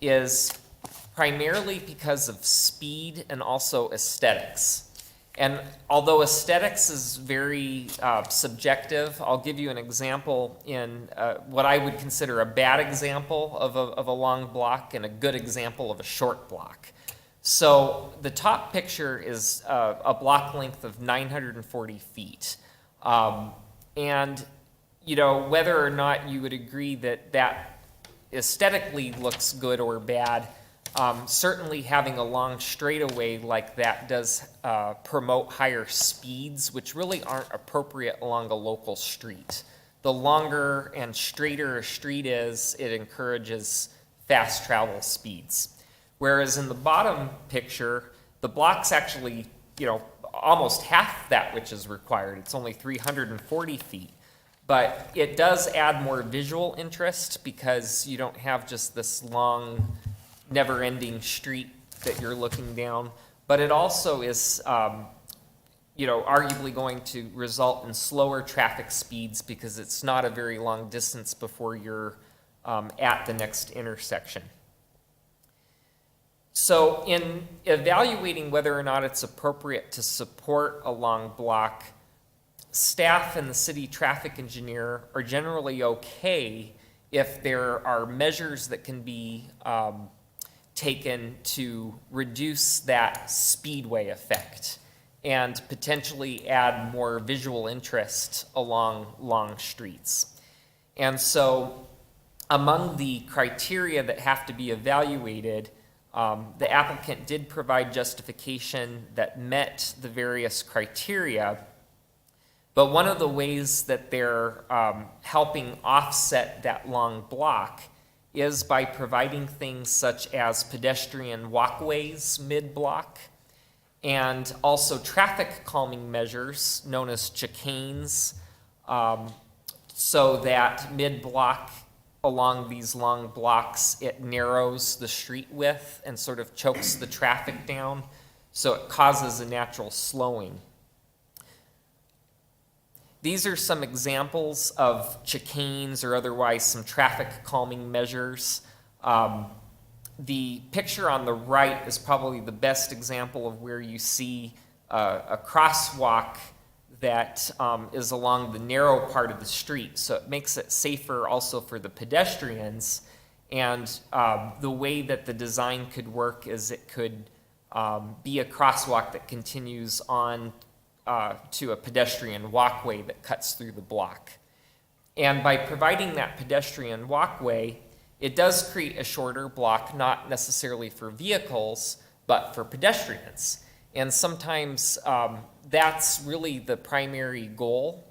is primarily because of speed and also aesthetics. And although aesthetics is very subjective, I'll give you an example in what I would consider a bad example of a long block and a good example of a short block. So the top picture is a block length of 940 feet. And, whether or not you would agree that that aesthetically looks good or bad, certainly having a long straightaway like that does promote higher speeds, which really aren't appropriate along a local street. The longer and straighter a street is, it encourages fast travel speeds. Whereas in the bottom picture, the block's actually, almost half that which is required. It's only 340 feet. But it does add more visual interest because you don't have just this long, never-ending street that you're looking down, but it also is, arguably going to result in slower traffic speeds because it's not a very long distance before you're at the next intersection. So in evaluating whether or not it's appropriate to support a long block, staff and the city traffic engineer are generally okay if there are measures that can be taken to reduce that speedway effect and potentially add more visual interest along long streets. And so among the criteria that have to be evaluated, the applicant did provide justification that met the various criteria, But one of the ways that they're helping offset that long block is by providing things such as pedestrian walkways mid-block, and also traffic calming measures known as chicanes, so that mid-block along these long blocks, it narrows the street width and sort of chokes the traffic down, so it causes a natural slowing. These are some examples of chicanes or otherwise some traffic calming measures. The picture on the right is probably the best example of where you see a crosswalk that is along the narrow part of the street. So it makes it safer also for the pedestrians. And the way that the design could work is it could be a crosswalk that continues on to a pedestrian walkway that cuts through the block. And by providing that pedestrian walkway, it does create a shorter block, not necessarily for vehicles, but for pedestrians. And sometimes that's really the primary goal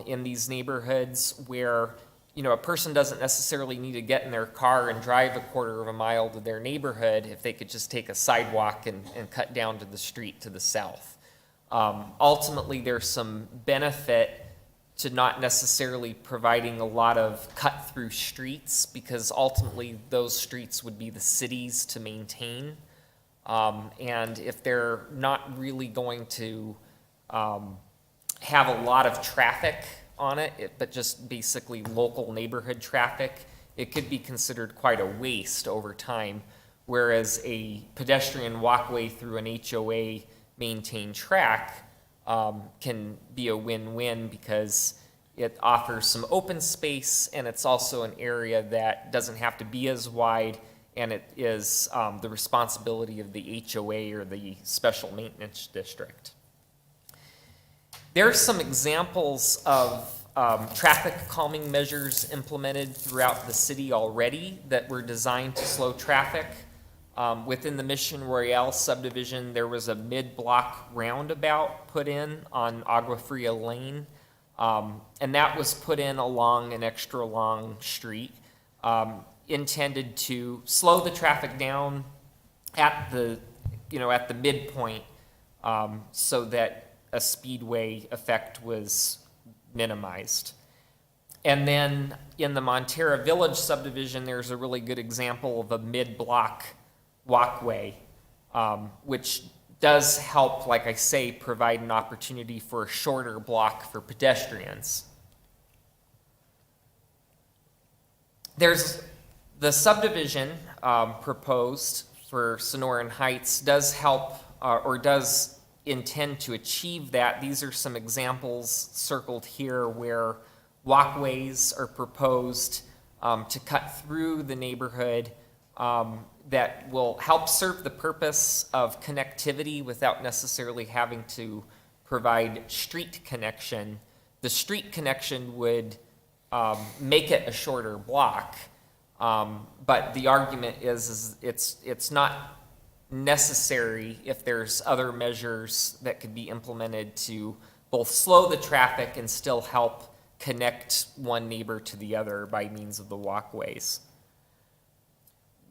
in these neighborhoods where, you know, a person doesn't necessarily need to get in their car and drive a quarter of a mile to their neighborhood if they could just take a sidewalk and cut down to the street to the south. Ultimately, there's some benefit to not necessarily providing a lot of cut-through streets, because ultimately those streets would be the cities to maintain. And if they're not really going to have a lot of traffic on it, but just basically local neighborhood traffic, it could be considered quite a waste over time, whereas a pedestrian walkway through an HOA maintained track can be a win-win, because it offers some open space, and it's also an area that doesn't have to be as wide, and it is the responsibility of the HOA or the special maintenance district. There are some examples of traffic calming measures implemented throughout the city already that were designed to slow traffic. Within the Mission Royale subdivision, there was a mid-block roundabout put in on Agua Fria Lane, and that was put in along an extra long street, intended to slow the traffic down at the, at the midpoint, so that a speedway effect was minimized. And then in the Montera Village subdivision, there's a really good example of a mid-block walkway, which does help, like I say, provide an opportunity for a shorter block for pedestrians. There's the subdivision proposed for Sonoran Heights does help or does intend to achieve that. These are some examples circled here where walkways are proposed to cut through the neighborhood that will help serve the purpose of connectivity without necessarily having to provide street connection. The street connection would make it a shorter block, but the argument is it's not necessary if there's other measures that could be implemented to both slow the traffic and still help connect one neighbor to the other by means of the walkways.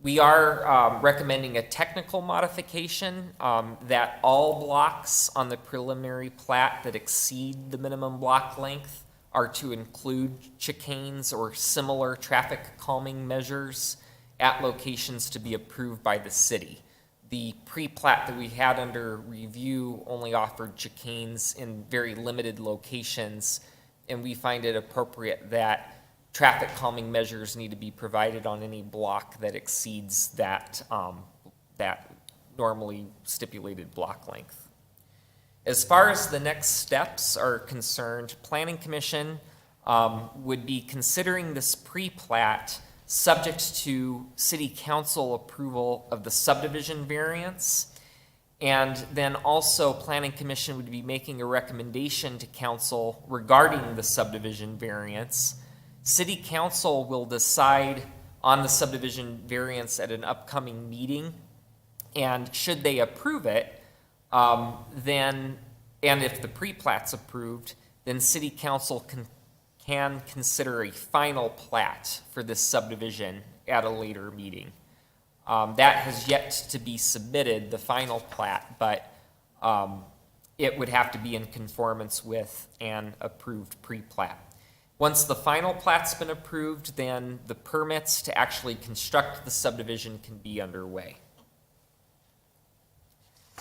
We are recommending a technical modification that all blocks on the preliminary plat that exceed the minimum block length are to include chicanes or similar traffic calming measures at locations to be approved by the city. The pre-plat that we had under review only offered chicanes in very limited locations, and we find it appropriate that traffic calming measures need to be provided on any block that exceeds that, that normally stipulated block length. As far as the next steps are concerned, Planning Commission would be considering this pre-plat subject to City Council approval of the subdivision variance, and then also Planning Commission would be making a recommendation to Council regarding the subdivision variance. City Council will decide on the subdivision variance at an upcoming meeting, and should they approve it, then, and if the pre-plat's approved, then city council can consider a final plat for this subdivision at a later meeting. That has yet to be submitted, the final plat, but it would have to be in conformance with an approved pre-plat. Once the final plat's been approved, then the permits to actually construct the subdivision can be underway.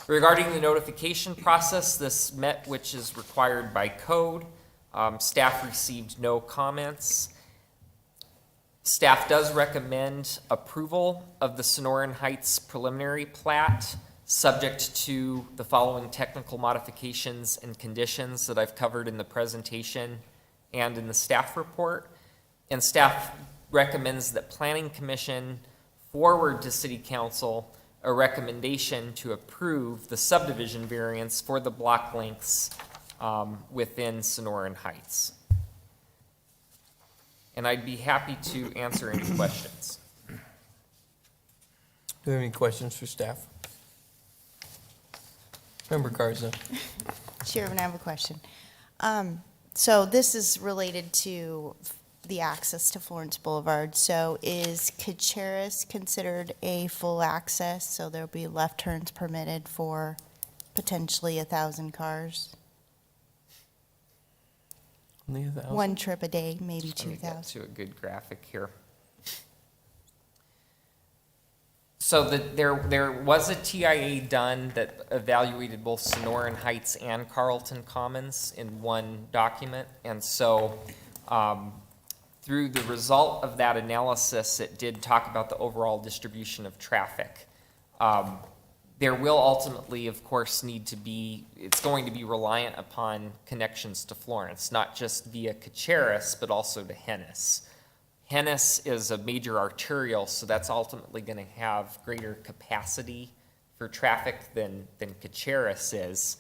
Regarding the notification process, this met which is required by code. Staff received no comments. Staff does recommend approval of the Sonoran Heights preliminary plat, subject to the following technical modifications and conditions that I've covered in the presentation and in the staff report. And staff recommends that Planning Commission forward to City Council a recommendation to approve the subdivision variance for the block lengths within Sonoran Heights. And I'd be happy to answer any questions. Do we have any questions for staff? Member Garza. Chairman, I have a question. So this is related to the access to Florence Boulevard. So is Kacharis considered a full access? So there'll be left turns permitted for potentially 1,000 cars? Only 1,000? One trip a day, maybe Let me get 2,000. to a good graphic here. So there was a TIA done that evaluated both Sonoran Heights and Carlton Commons in one document. And so through the result of that analysis, it did talk about the overall distribution of traffic. There will ultimately, of course, need to be, it's going to be reliant upon connections to Florence, not just via Kacharis, but also to Hennis. Hennis is a major arterial, so that's ultimately going to have greater capacity for traffic than Kacharis is.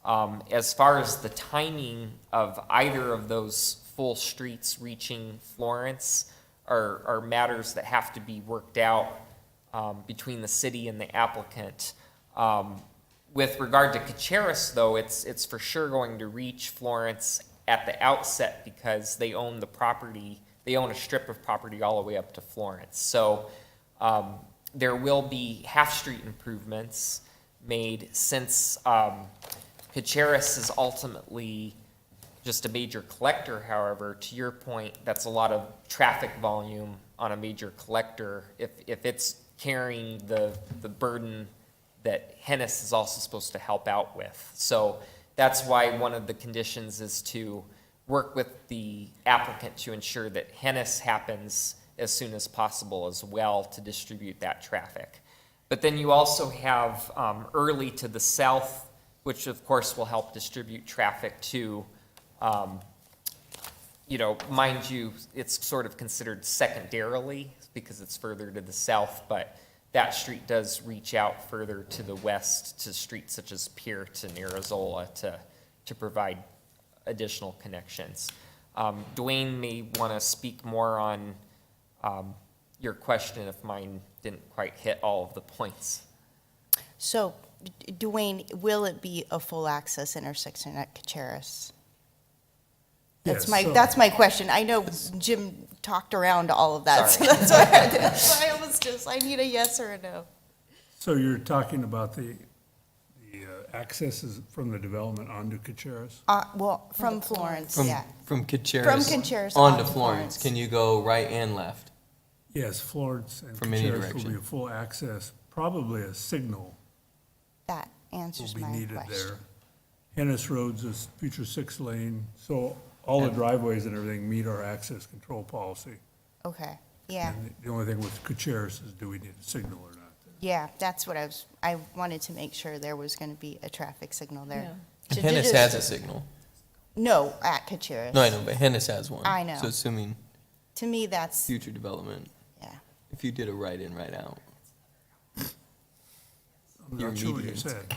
As far as the timing of either of those full streets reaching Florence are matters that have to be worked out between the city and the applicant. With regard to Kacharis, though, it's for sure going to reach Florence at the outset because they own the property. They own a strip of property all the way up to Florence. So there will be half-street improvements made since Kacharis is ultimately just a major collector. However, to your point, that's a lot of traffic volume on a major collector. If it's carrying the burden that Hennis is also supposed to help out with. So that's why one of the conditions is to work with the applicant to ensure that Hennis happens as soon as possible as well to distribute that traffic. But then you also have early to the south, which of course will help distribute traffic to, mind you, it's sort of considered secondarily because it's further to the south, but that street does reach out further to the west to streets such as Peart and Arizola to provide additional connections. Dwayne may want to speak more on your question if mine didn't quite hit all of the points. So, Dwayne, will it be a full access intersection at Kacharis? That's my question. I know Jim talked around all of that, so that's why I need a yes or a no. So you're talking about the accesses from the development onto Kacharis? Well, from Florence, yeah. From Kacharis. From Kacharis onto onto Florence. Can you go right and left? Yes, Florence and From any Kacharis will direction. be a full access, probably a signal That answers will be my needed question. there. Hennis Road's a future 6-lane, so all the driveways and everything meet our access control policy. Okay, yeah. And the only thing with Kacharis is do we need a signal or not? Yeah, that's what I wanted to make sure there was going to be a traffic signal there. Hennis has a signal. No, at Kacharis. No, I know, but Hennis has one. I know. So assuming To me, that's, future development. yeah. If you did a right in, right out. I'm Your not sure what you medians. said.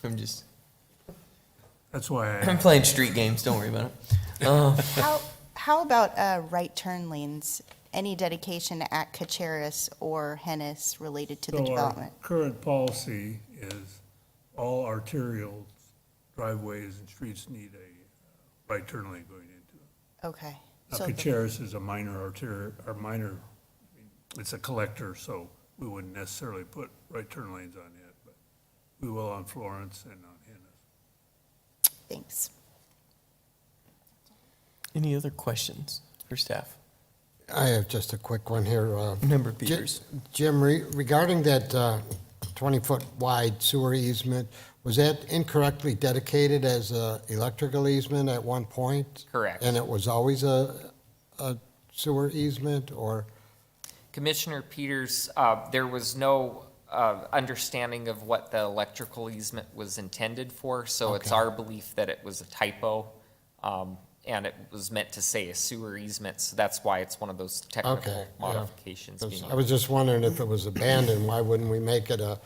I'm just, That's why I'm playing street games, don't worry about it. How about right turn lanes? Any dedication at Kacharis or Hennis related to the So development? our current policy is all arterial driveways and streets need right turn lane going into it. Okay. Now, So Kacharis is a minor arterial, or minor, it's a collector, so we wouldn't necessarily put right turn lanes on it, but we will on Florence and on Hennis. Thanks. Any other questions for staff? I have just a quick one here. Member Peters. Jim, regarding that 20-foot wide sewer easement, was that incorrectly dedicated as a electrical easement at one point? Correct. And it was always a sewer easement, or? Commissioner Peters, there was no understanding of what the electrical easement was intended for, so it's Okay. our belief that it was a typo, and it was meant to say a sewer easement, so that's why it's one of those technical Okay, yeah. modifications. being I was just wondering if it was abandoned, why wouldn't we make it a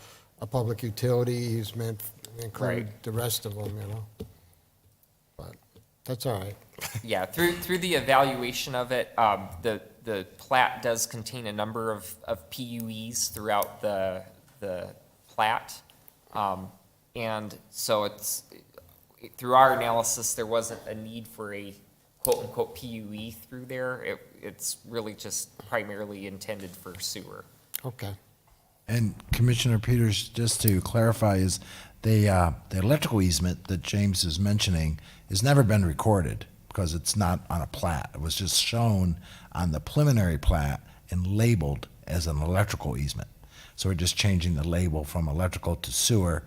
public utility easement, include Right. the rest of them, you know? But that's all right. Yeah, through the evaluation of it, the plat does contain a number of PUEs throughout the plat. And so through our analysis, there wasn't a need for a quote-unquote PUE through there. It's really just primarily intended for sewer. Okay. And Commissioner Peters, just to clarify, is the electrical easement that James is mentioning has never been recorded because it's not on a plat. It was just shown on the preliminary plat and labeled as an electrical easement. So we're just changing the label from electrical to sewer.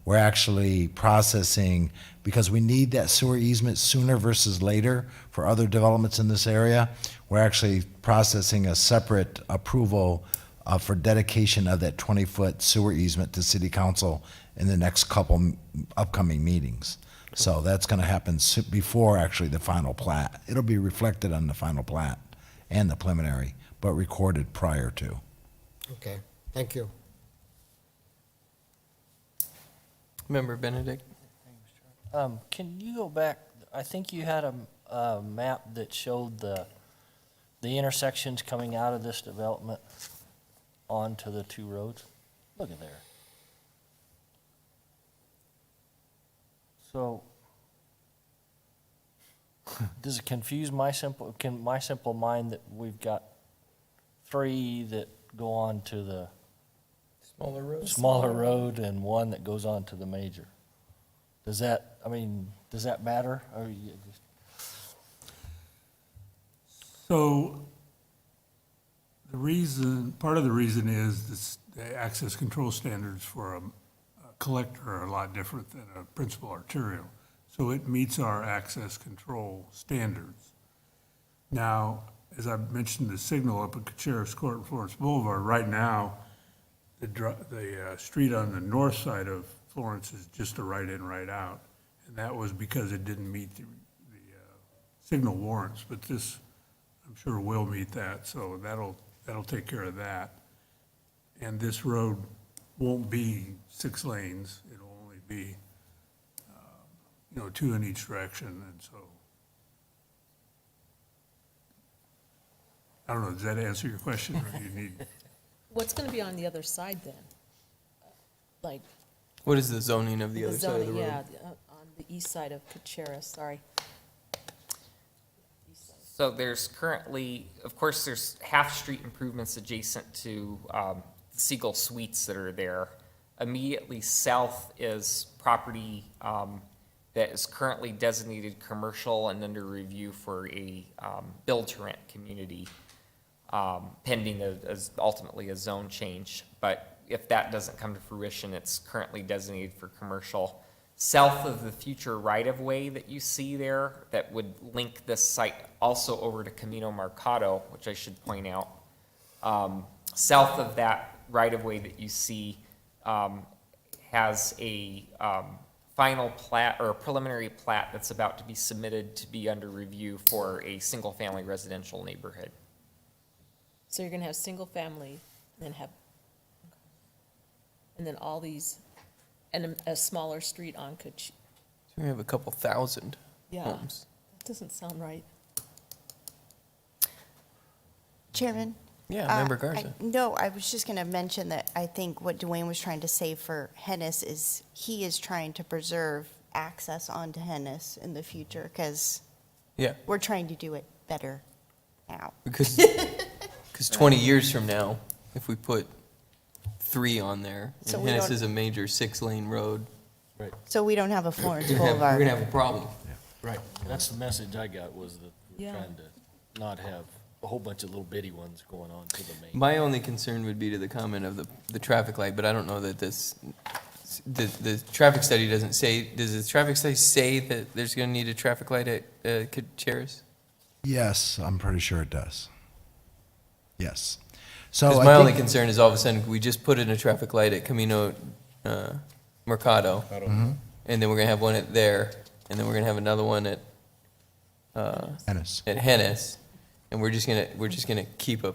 We're actually processing, because we need that sewer easement sooner versus later for other developments in this area, we're actually processing a separate approval for dedication of that 20-foot sewer easement to City Council in the next couple upcoming meetings. So that's going to happen before actually the final plat. It'll be reflected on the final plat and the preliminary, but recorded prior to. Okay, thank you. Member Benedict? Can you go back, I think you had a map that showed the intersections coming out of this development onto the two roads? Look at there. So, does it confuse my simple mind that we've got three that go on to the smaller road and one that goes on to the major? Does that matter? Or So part of the reason is the access control standards for a collector are a lot different than a principal arterial. So it meets our access control standards. Now, as I mentioned, the signal up at Kacharis Court and Florence Boulevard, right now, the street on the north side of Florence is just a right in, right out. And that was because it didn't meet the signal warrants, but this, I'm sure will meet that, so that'll take care of that. And this road won't be 6 lanes, it'll only be, 2 in each direction, and so. I don't know, does that answer your question, or do you need? What's going to be on the other side then? Like What is the zoning of the other side of the road? yeah, on the east side of Kacharis, sorry. So there's currently, of course, there's half-street improvements adjacent to Siegel Suites that are there. Immediately south is property that is currently designated commercial and under review for a build-to-rent community, pending ultimately a zone change. But if that doesn't come to fruition, it's currently designated for commercial. South of the future right-of-way that you see there that would link this site also over to Camino Mercado, which I should point out. South of that right-of-way that you see has a final plat or a preliminary plat that's about to be submitted to be under review for a single-family residential neighborhood. So you're going to have single family, and then all these, and a smaller street on Kacharis. So we have a couple thousand Yeah, homes. that doesn't sound right. Chairman? Yeah, Member Garza. No, I was just going to mention that I think what Dwayne was trying to say for Hennis is he is trying to preserve access onto Hennis in the future, because Yeah, we're trying to do it better now. because 20 years from now, if we put 3 on there, So and we Hennis don't- is a major 6-lane road, So we don't have a Florence we're gonna Boulevard. have a problem. Right. That's the message I got, was that we're Yeah. trying to not have a whole bunch of little bitty ones going on to the main. My only concern would be to the comment of the traffic light, but I don't know that the traffic study doesn't say, does the traffic study say that there's gonna need a traffic light at Kacharis? Yes, I'm pretty sure it does. Yes. So Because I my only think- concern is all of a sudden, we just put in a traffic light at Camino Mercado, and then we're gonna have one at there, and then we're gonna have another one at Hennis, and we're just gonna keep a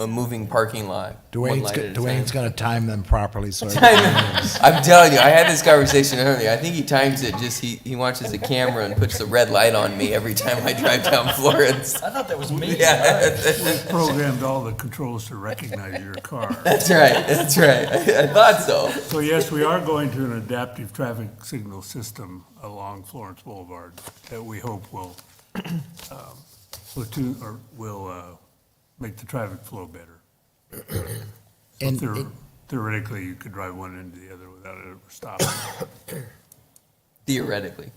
moving parking lot. one light at a Dwayne's time. going to time them properly, so. I'm telling you, I had this conversation earlier. I think he times it just, he watches the camera and puts the red light on me every time I drive down Florence. I thought that was me. Yeah. We programmed all the controls to recognize your car. That's right, that's right. I thought so. So yes, we are going to an adaptive traffic signal system along Florence Boulevard that we hope will make the traffic flow better. So And theoretically, you could drive one into the other without it ever stopping. Theoretically.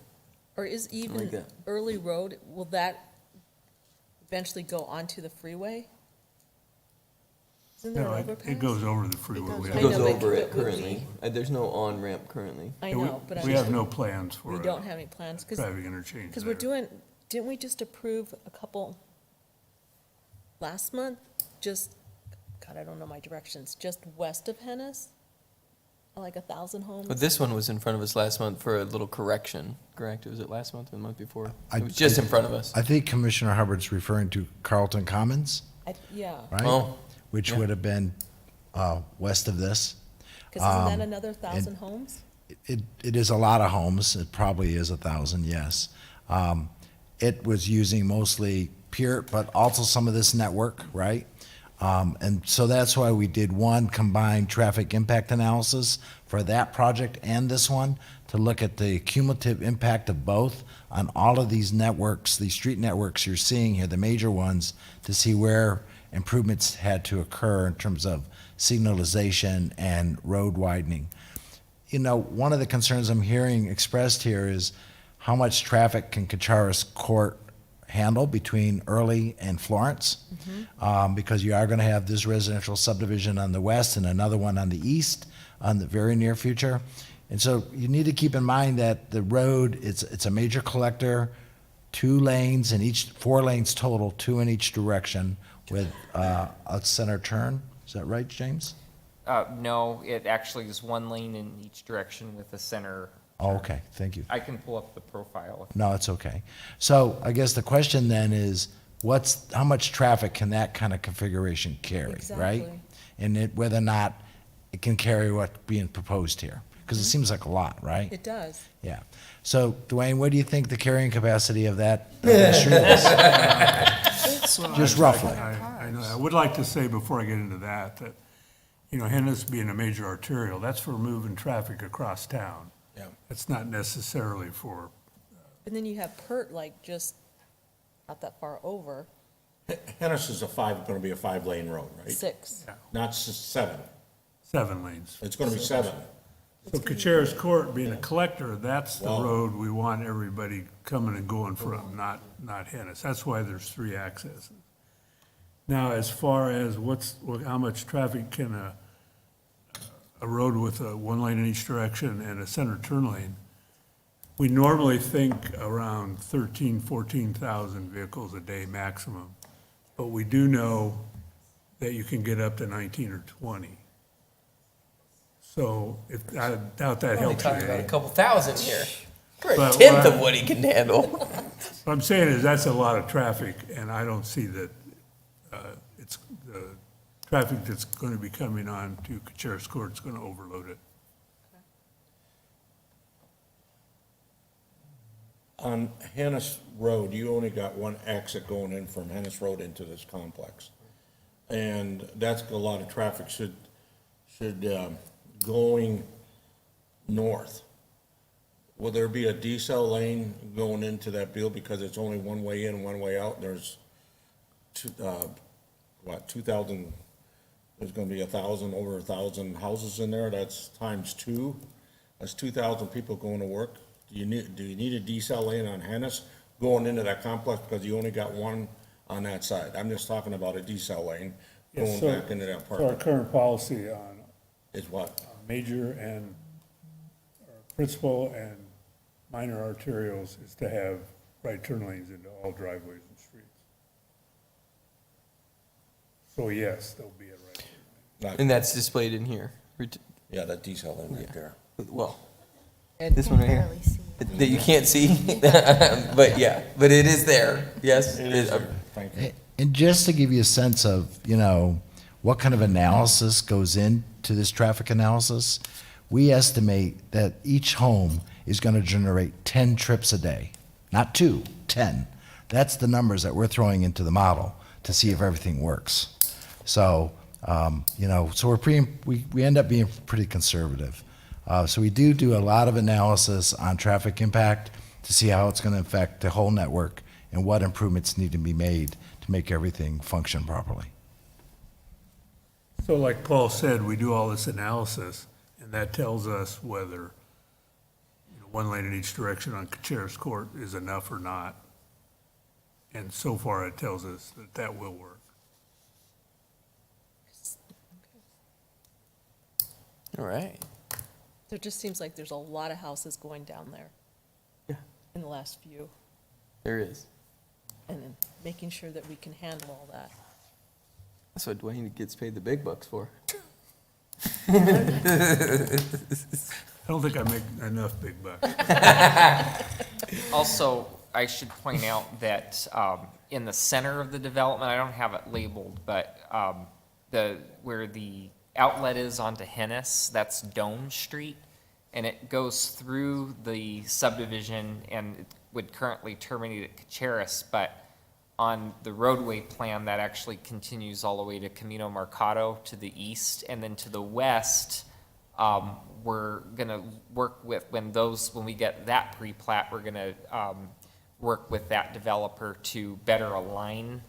Or is Like even that. Early Road, will that eventually go onto the freeway? Isn't there No, an it overpass? goes over the freeway. goes We It have- goes I know, but over it would we- currently. There's no on-ramp currently. I Yeah, we- know, but I'm We have just- no plans for We a don't have any plans, traffic interchange because we're there. doing, didn't we just approve a couple last month? Just, God, I don't know my directions, just west of Hennis? Like 1,000 homes? But this one was in front of us last month for a little correction, correct? Was it last month or the month before? I- It was just in front of us. I think Commissioner Hubbard's referring to Carlton Commons, Yeah, right? Oh, Which yeah. would have been west of this. because isn't that Um, another 1,000 homes? It is a lot of homes. It probably is 1,000, yes. It was using mostly Peart, but also some of this network, right? And so that's why we did one combined traffic impact analysis for that project and this one, to look at the cumulative impact of both on all of these networks, these street networks you're seeing here, the major ones, to see where improvements had to occur in terms of signalization and road widening. You know, one of the concerns I'm hearing expressed here is how much traffic can Kacharis Court handle between Early and Florence? Because you are going to have this residential subdivision on the west and another one on the east on the very near future. And so you need to keep in mind that the road, it's a major collector, 2 lanes in each, 4 lanes total, 2 in each direction with a center turn. Is that right, James? No, it actually is 1 lane in each direction with a center. Oh, okay, thank you. I can pull up the profile. No, it's okay. So I guess the question then is, how much traffic can that kind of configuration carry, right? Exactly. And whether or not it can carry what's being proposed here, because it seems like a lot, right? It does. Yeah. So Dwayne, what do you think the carrying capacity of that street is? Just roughly. I know. I would like to say before I get into that, you know, Hennis being a major arterial, that's for moving traffic across town. Yeah. It's not necessarily for, And then you have Pert, like, just not that far over, Hennis is gonna be a 5-lane road, right? 6. Not 7. 7 lanes. It's gonna be 7. So Kacharis Court being a collector, that's the Wow. road we want everybody coming and going from, not Hennis. That's why there's 3 accesses. Now, as far as how much traffic can a road with 1 lane in each direction and a center turn lane, we normally think around 14,000 vehicles a day maximum. But we do know that you can get up to 19 or 20. So I doubt that We're only helps you. talking about a couple thousand here. We're a But tenth what of what he can handle. What I'm saying is that's a lot of traffic, and I don't see that it's the traffic that's going to be coming on to Kacharis Court is going to overload it. On Hennis Road, you only got 1 exit going in from Hennis Road into this complex. And that's a lot of traffic going north. will there be a decel lane going into that build because it's only one way in, one way out? There's 2,000, there's gonna be over 1,000 houses in there, that's times two. That's 2,000 people going to work. Do you need a decel lane on Hennis going into that complex because you only got one on that side? I'm just talking about a decel lane Yes, going back into that So our park. current policy on Is what? major and principal and minor arterials is to have right turn lanes into all driveways and streets. So yes, there'll be a right turn lane. And that's displayed in here. Yeah, that decel lane right there. Well, this one right here, barely see that you can't see, but yeah, but it is there, yes? It is there. Thank you. And just to give you a sense of, what kind of analysis goes into this traffic analysis, we estimate that each home is going to generate 10 trips a day. Not 2, 10. That's the numbers that we're throwing into the model to see if everything works. So, so we end up being pretty conservative. So we do a lot of analysis on traffic impact to see how it's going to affect the whole network and what improvements need to be made to make everything function properly. So like Paul said, we do all this analysis, and that tells us whether one lane in each direction on Kacharis Court is enough or not. And so far, it tells us that that will work. All right. So it just seems like there's a lot of houses going down there. Yeah. In the last few, There is. and then making sure that we can handle all that. That's what Dwayne gets paid the big bucks for. I don't think I make enough big bucks. Also, I should point out that in the center of the development, I don't have it labeled, but where the outlet is onto Hennis, that's Dome Street, and it goes through the subdivision and it would currently terminate at Kacharis, but on the roadway plan, that actually continues all the way to Camino Mercado to the east, and then to the west, we're gonna work with, when we get that pre-plat, we're gonna work with that developer to better align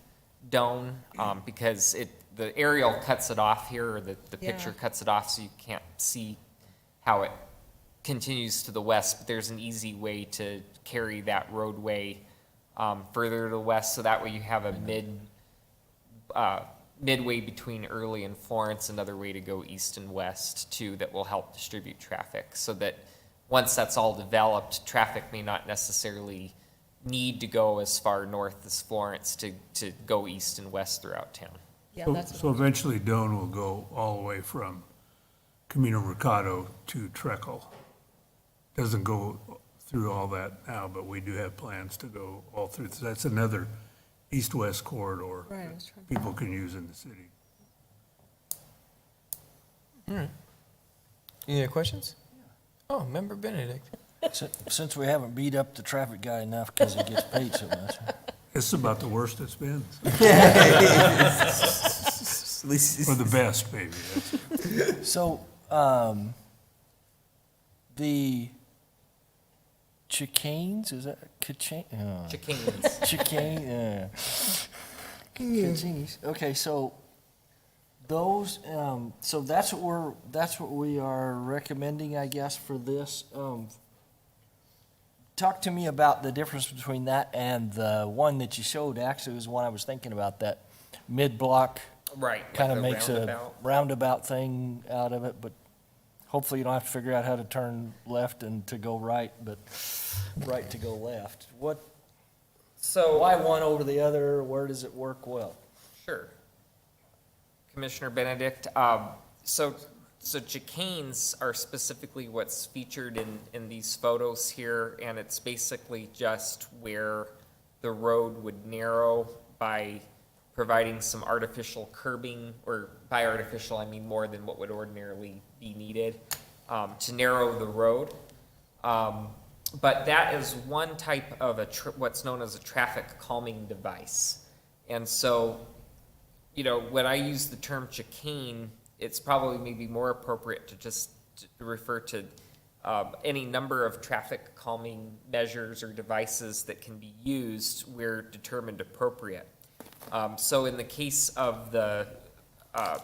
Dome, because the aerial cuts it off here, or the picture cuts it off, so you can't see how it continues to the west, but there's an easy way to carry that roadway further to the west, so that way you have a midway between Early and Florence, another way to go east and west too, that will help distribute traffic, so that once that's all developed, traffic may not necessarily need to go as far north as Florence to go east and west throughout town. Yeah, So eventually Doan will go all the way from Camino Mercado to Treckle. Doesn't go through all that now, but we do have plans to go all through. So that's another east-west corridor Right, I that was trying to- people can use in the city. All right. Any other questions? Oh, Member Benedict. Since we haven't beat up the traffic guy enough because he gets paid so much. It's about the worst it's been. At least Or the best, maybe. So, the chicanes, is that Chicanes. Chicane, yeah. Chicanes. Okay, so those, so that's what we are recommending, I guess, for this. Talk to me about the difference between that and the one that you showed. Actually, was the one I was thinking about, that mid-block. Right. Kind of like the makes a roundabout thing out of it, but hopefully you don't have to figure out how to turn left and to go right, but right to go left. Why one over the other? Where does it work well? Sure. Commissioner Benedict, so chicanes are specifically what's featured in these photos here, and it's basically just where the road would narrow by providing some artificial curbing, or by artificial, I mean more than what would ordinarily be needed, to narrow the road. But that is one type of what's known as a traffic calming device. And so, when I use the term chicane, it's probably maybe more appropriate to just to refer to any number of traffic calming measures or devices that can be used where determined appropriate. So in the case of the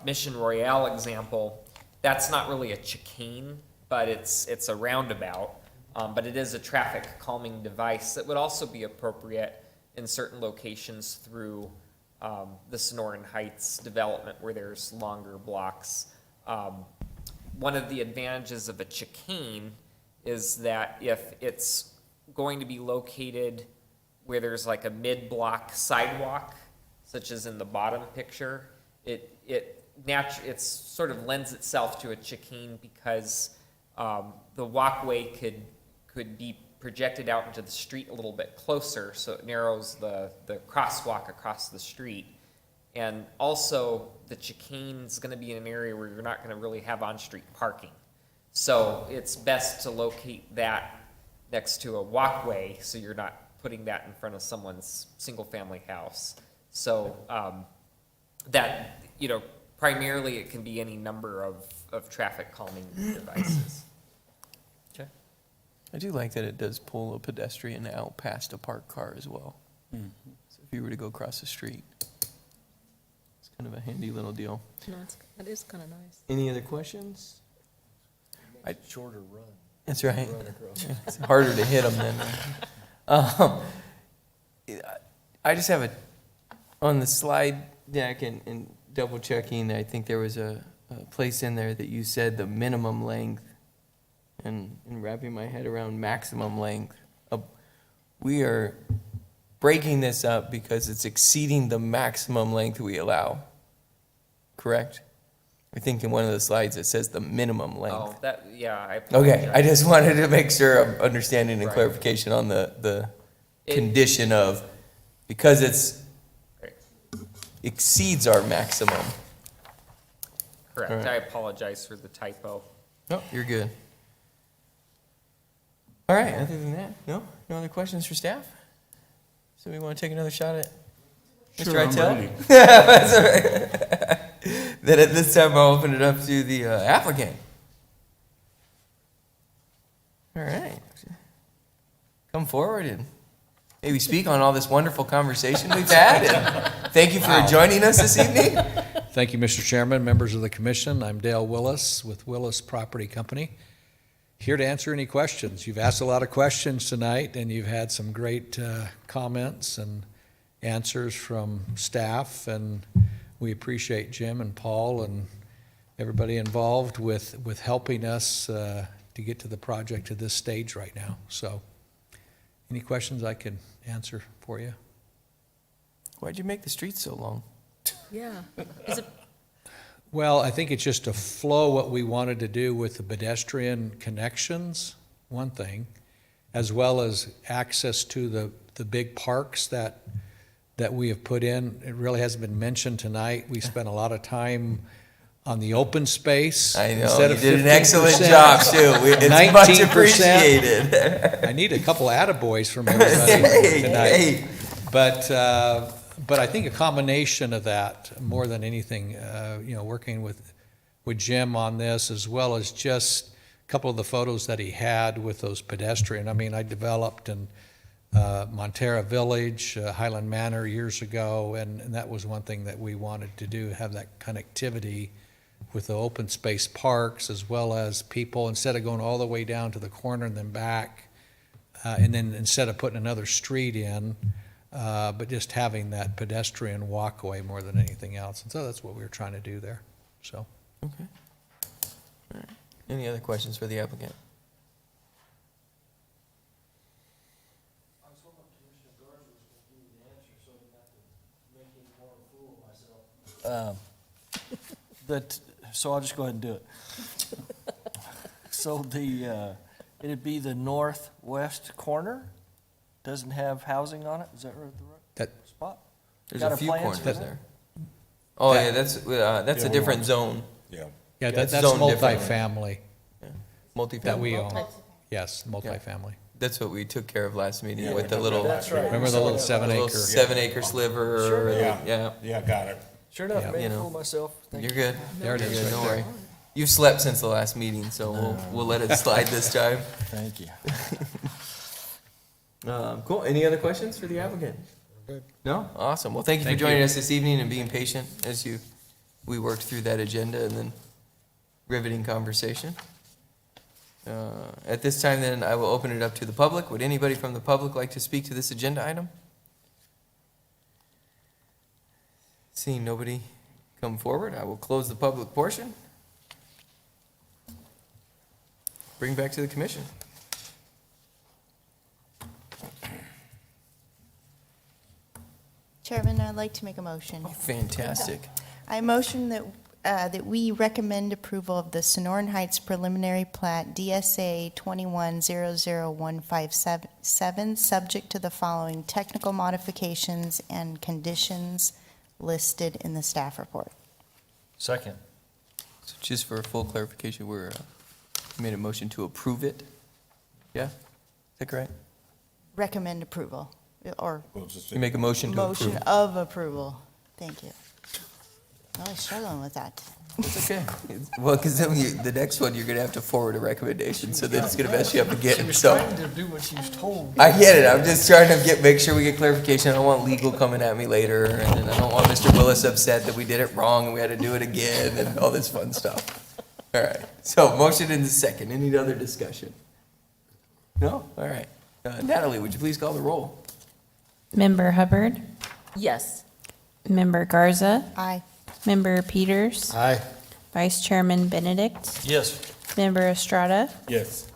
Mission Royale example, that's not really a chicane, but it's a roundabout. But it is a traffic calming device that would also be appropriate in certain locations through the Sonoran Heights development where there's longer blocks. One of the advantages of a chicane is that if it's going to be located where there's like a mid-block sidewalk, such as in the bottom picture, it sort of lends itself to a chicane because the walkway could be projected out into the street a little bit closer, so it narrows the crosswalk across the street. And also, the chicane is going to be in an area where you're not going to really have on-street parking. So it's best to locate that next to a walkway so you're not putting that in front of someone's single-family house. So that, primarily it can be any number of traffic calming devices. Okay. I do like that it does pull a pedestrian out past a parked car as well. So if you were to go across the street, it's kind of a handy little deal. No, that is kind of nice. Any other questions? Shorter run. That's right. Run across. It's harder to hit them than. I just have on the slide deck and double checking, I think there was a place in there that you said the minimum length, and wrapping my head around maximum length. We are breaking this up because it's exceeding the maximum length we allow, correct? I think in one of the slides it says the minimum length. Oh, I apologize. Okay, I just wanted to make sure I'm understanding and Right. clarification on the condition of, because it's exceeds our maximum. Correct. All right. I apologize for the typo. No, you're good. All right, other than that, no other questions for staff? So we want to take another shot at Mr. Sure, I'm Itel? ready. That's all right. Then at this time, I'll open it up to the applicant. All right. Come forward and maybe speak on all this wonderful conversation we've had. And thank you for joining us this evening. Thank you, Mr. Chairman, members of the commission. I'm Dale Willis with Willis Property Company, here to answer any questions. You've asked a lot of questions tonight, and you've had some great comments and answers from staff, and we appreciate Jim and Paul and everybody involved with helping us to get to the project to this stage right now. So, any questions I can answer for you? Why'd you make the streets so long? Yeah. Is it, Well, I think it's just to flow what we wanted to do with the pedestrian connections, one thing, as well as access to the big parks that we have put in. It really hasn't been mentioned tonight. We spent a lot of time on the open space. I know, Instead you of did an 15%, excellent job too. It's much 19%. appreciated. I need a couple of attaboys from everybody tonight. Hey. But I think a combination of that, more than anything, working with Jim on this, as well as just a couple of the photos that he had with those pedestrian. I mean, I developed in Montera Village, Highland Manor years ago, and that was one thing that we wanted to do, have that connectivity with the open space parks, as well as people, instead of going all the way down to the corner and then back, and then instead of putting another street in, but just having that pedestrian walkway more than anything else. And so that's what we were trying to do there, so. Okay. All right. Any other questions for the applicant? So I'll just go ahead and do it. So it'd be the northwest corner, doesn't have housing on it, is that right, the right spot? There's Got a few plans corners for that? there. Oh, yeah, that's a different zone. Yeah. Yeah, that's zoned differently. multifamily Multifamily. that we own. Yes, multifamily. That's what we took care of last meeting with the little. That's right. Remember the little 7 little acre? 7 acre sliver. Sure. Yeah. Yeah, got it. Sure enough, Yeah. made You a know, fool of myself. Thank You're you. good. There it You're is good, right don't there. worry. You've slept since the last meeting, so we'll let it slide this time. Thank you. Cool. Any other questions for the applicant? Good. No? Awesome. Well, thank you for Thank joining you. us this evening and being patient as we worked through that agenda and then riveting conversation. At this time, then, I will open it up to the public. Would anybody from the public like to speak to this agenda item? Seeing nobody come forward, I will close the public portion. Bring back to the commission. Chairman, I'd like to make a motion. Oh, fantastic. I motion that we recommend approval of the Sonoran Heights preliminary plat DSA 21-00157, subject to the following technical modifications and conditions listed in the staff report. Second. So just for full clarification, we made a motion to approve it. Yeah? Is that correct? Recommend approval, or You make a motion to motion approve. of approval. Thank you. I was struggling with that. It's okay. Well, because then the next one, you're going to have to forward a recommendation, so then it's going to mess you up again. So to do what she was told. I get it. I'm just trying to make sure we get clarification. I don't want legal coming at me later, and then I don't want Mr. Willis upset that we did it wrong and we had to do it again and all this fun stuff. All right. So motion in the second. Any other discussion? No? All right. Natalie, would you please call the roll? Member Hubbard, Yes. Member Garza, Aye. Member Peters, Aye. Vice Chairman Benedict, Yes. Member Estrada, Yes.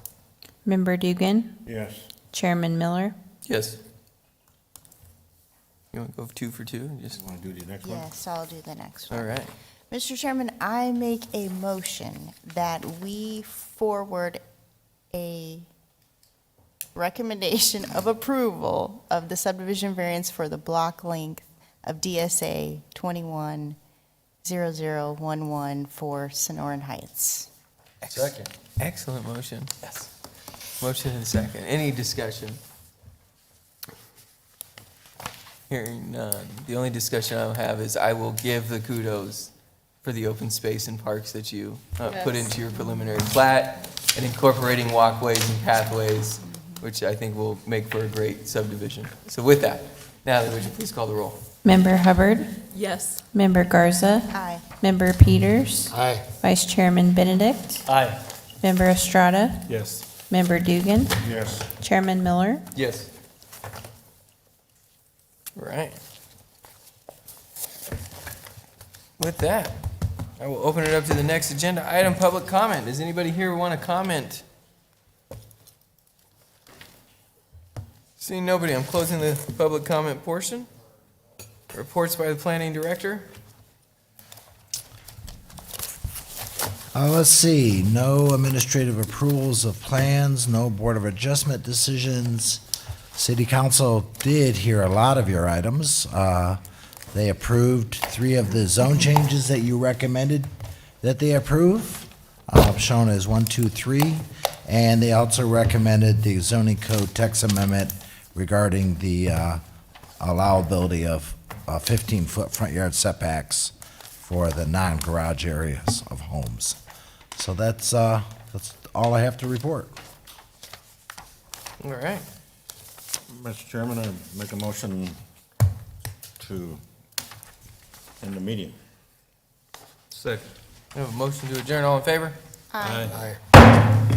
Member Dugan, Yes. Chairman Miller. Yes. You want to go 2 for 2? Just, Want to do the next one? Yes, I'll do the next one. all right. Mr. Chairman, I make a motion that we forward a recommendation of approval of the subdivision variance for the block length of DSA 21-0011 for Sonoran Heights. Second. Excellent motion. Yes. Motion and second. Any discussion? Hearing none. The only discussion I'll have is I will give the kudos for the open space and parks that you put Yes. into your preliminary plat and incorporating walkways and pathways, which I think will make for a great subdivision. So with that, Natalie, would you please call the roll? Member Hubbard, Yes. Member Garza, Aye. Member Peters, Aye. Vice Chairman Benedict, Aye. Member Estrada, Yes. Member Dugan, Yes. Chairman Miller. Yes. Right. With that, I will open it up to the next agenda item, public comment. Does anybody here want to comment? Seeing nobody, I'm closing the public comment portion. Reports by the planning director. Let's see, no administrative approvals of plans, no Board of Adjustment decisions. City Council did hear a lot of your items. They approved 3 of the zone changes that you recommended that they approve, shown as 1, 2, 3. And they also recommended the zoning code text amendment regarding the allowability of 15-foot front yard setbacks for the non-garage areas of homes. So that's all I have to report. All right. Mr. Chairman, I make a motion to end the meeting. Second. We have a motion to adjourn. All in favor? Aye. Aye.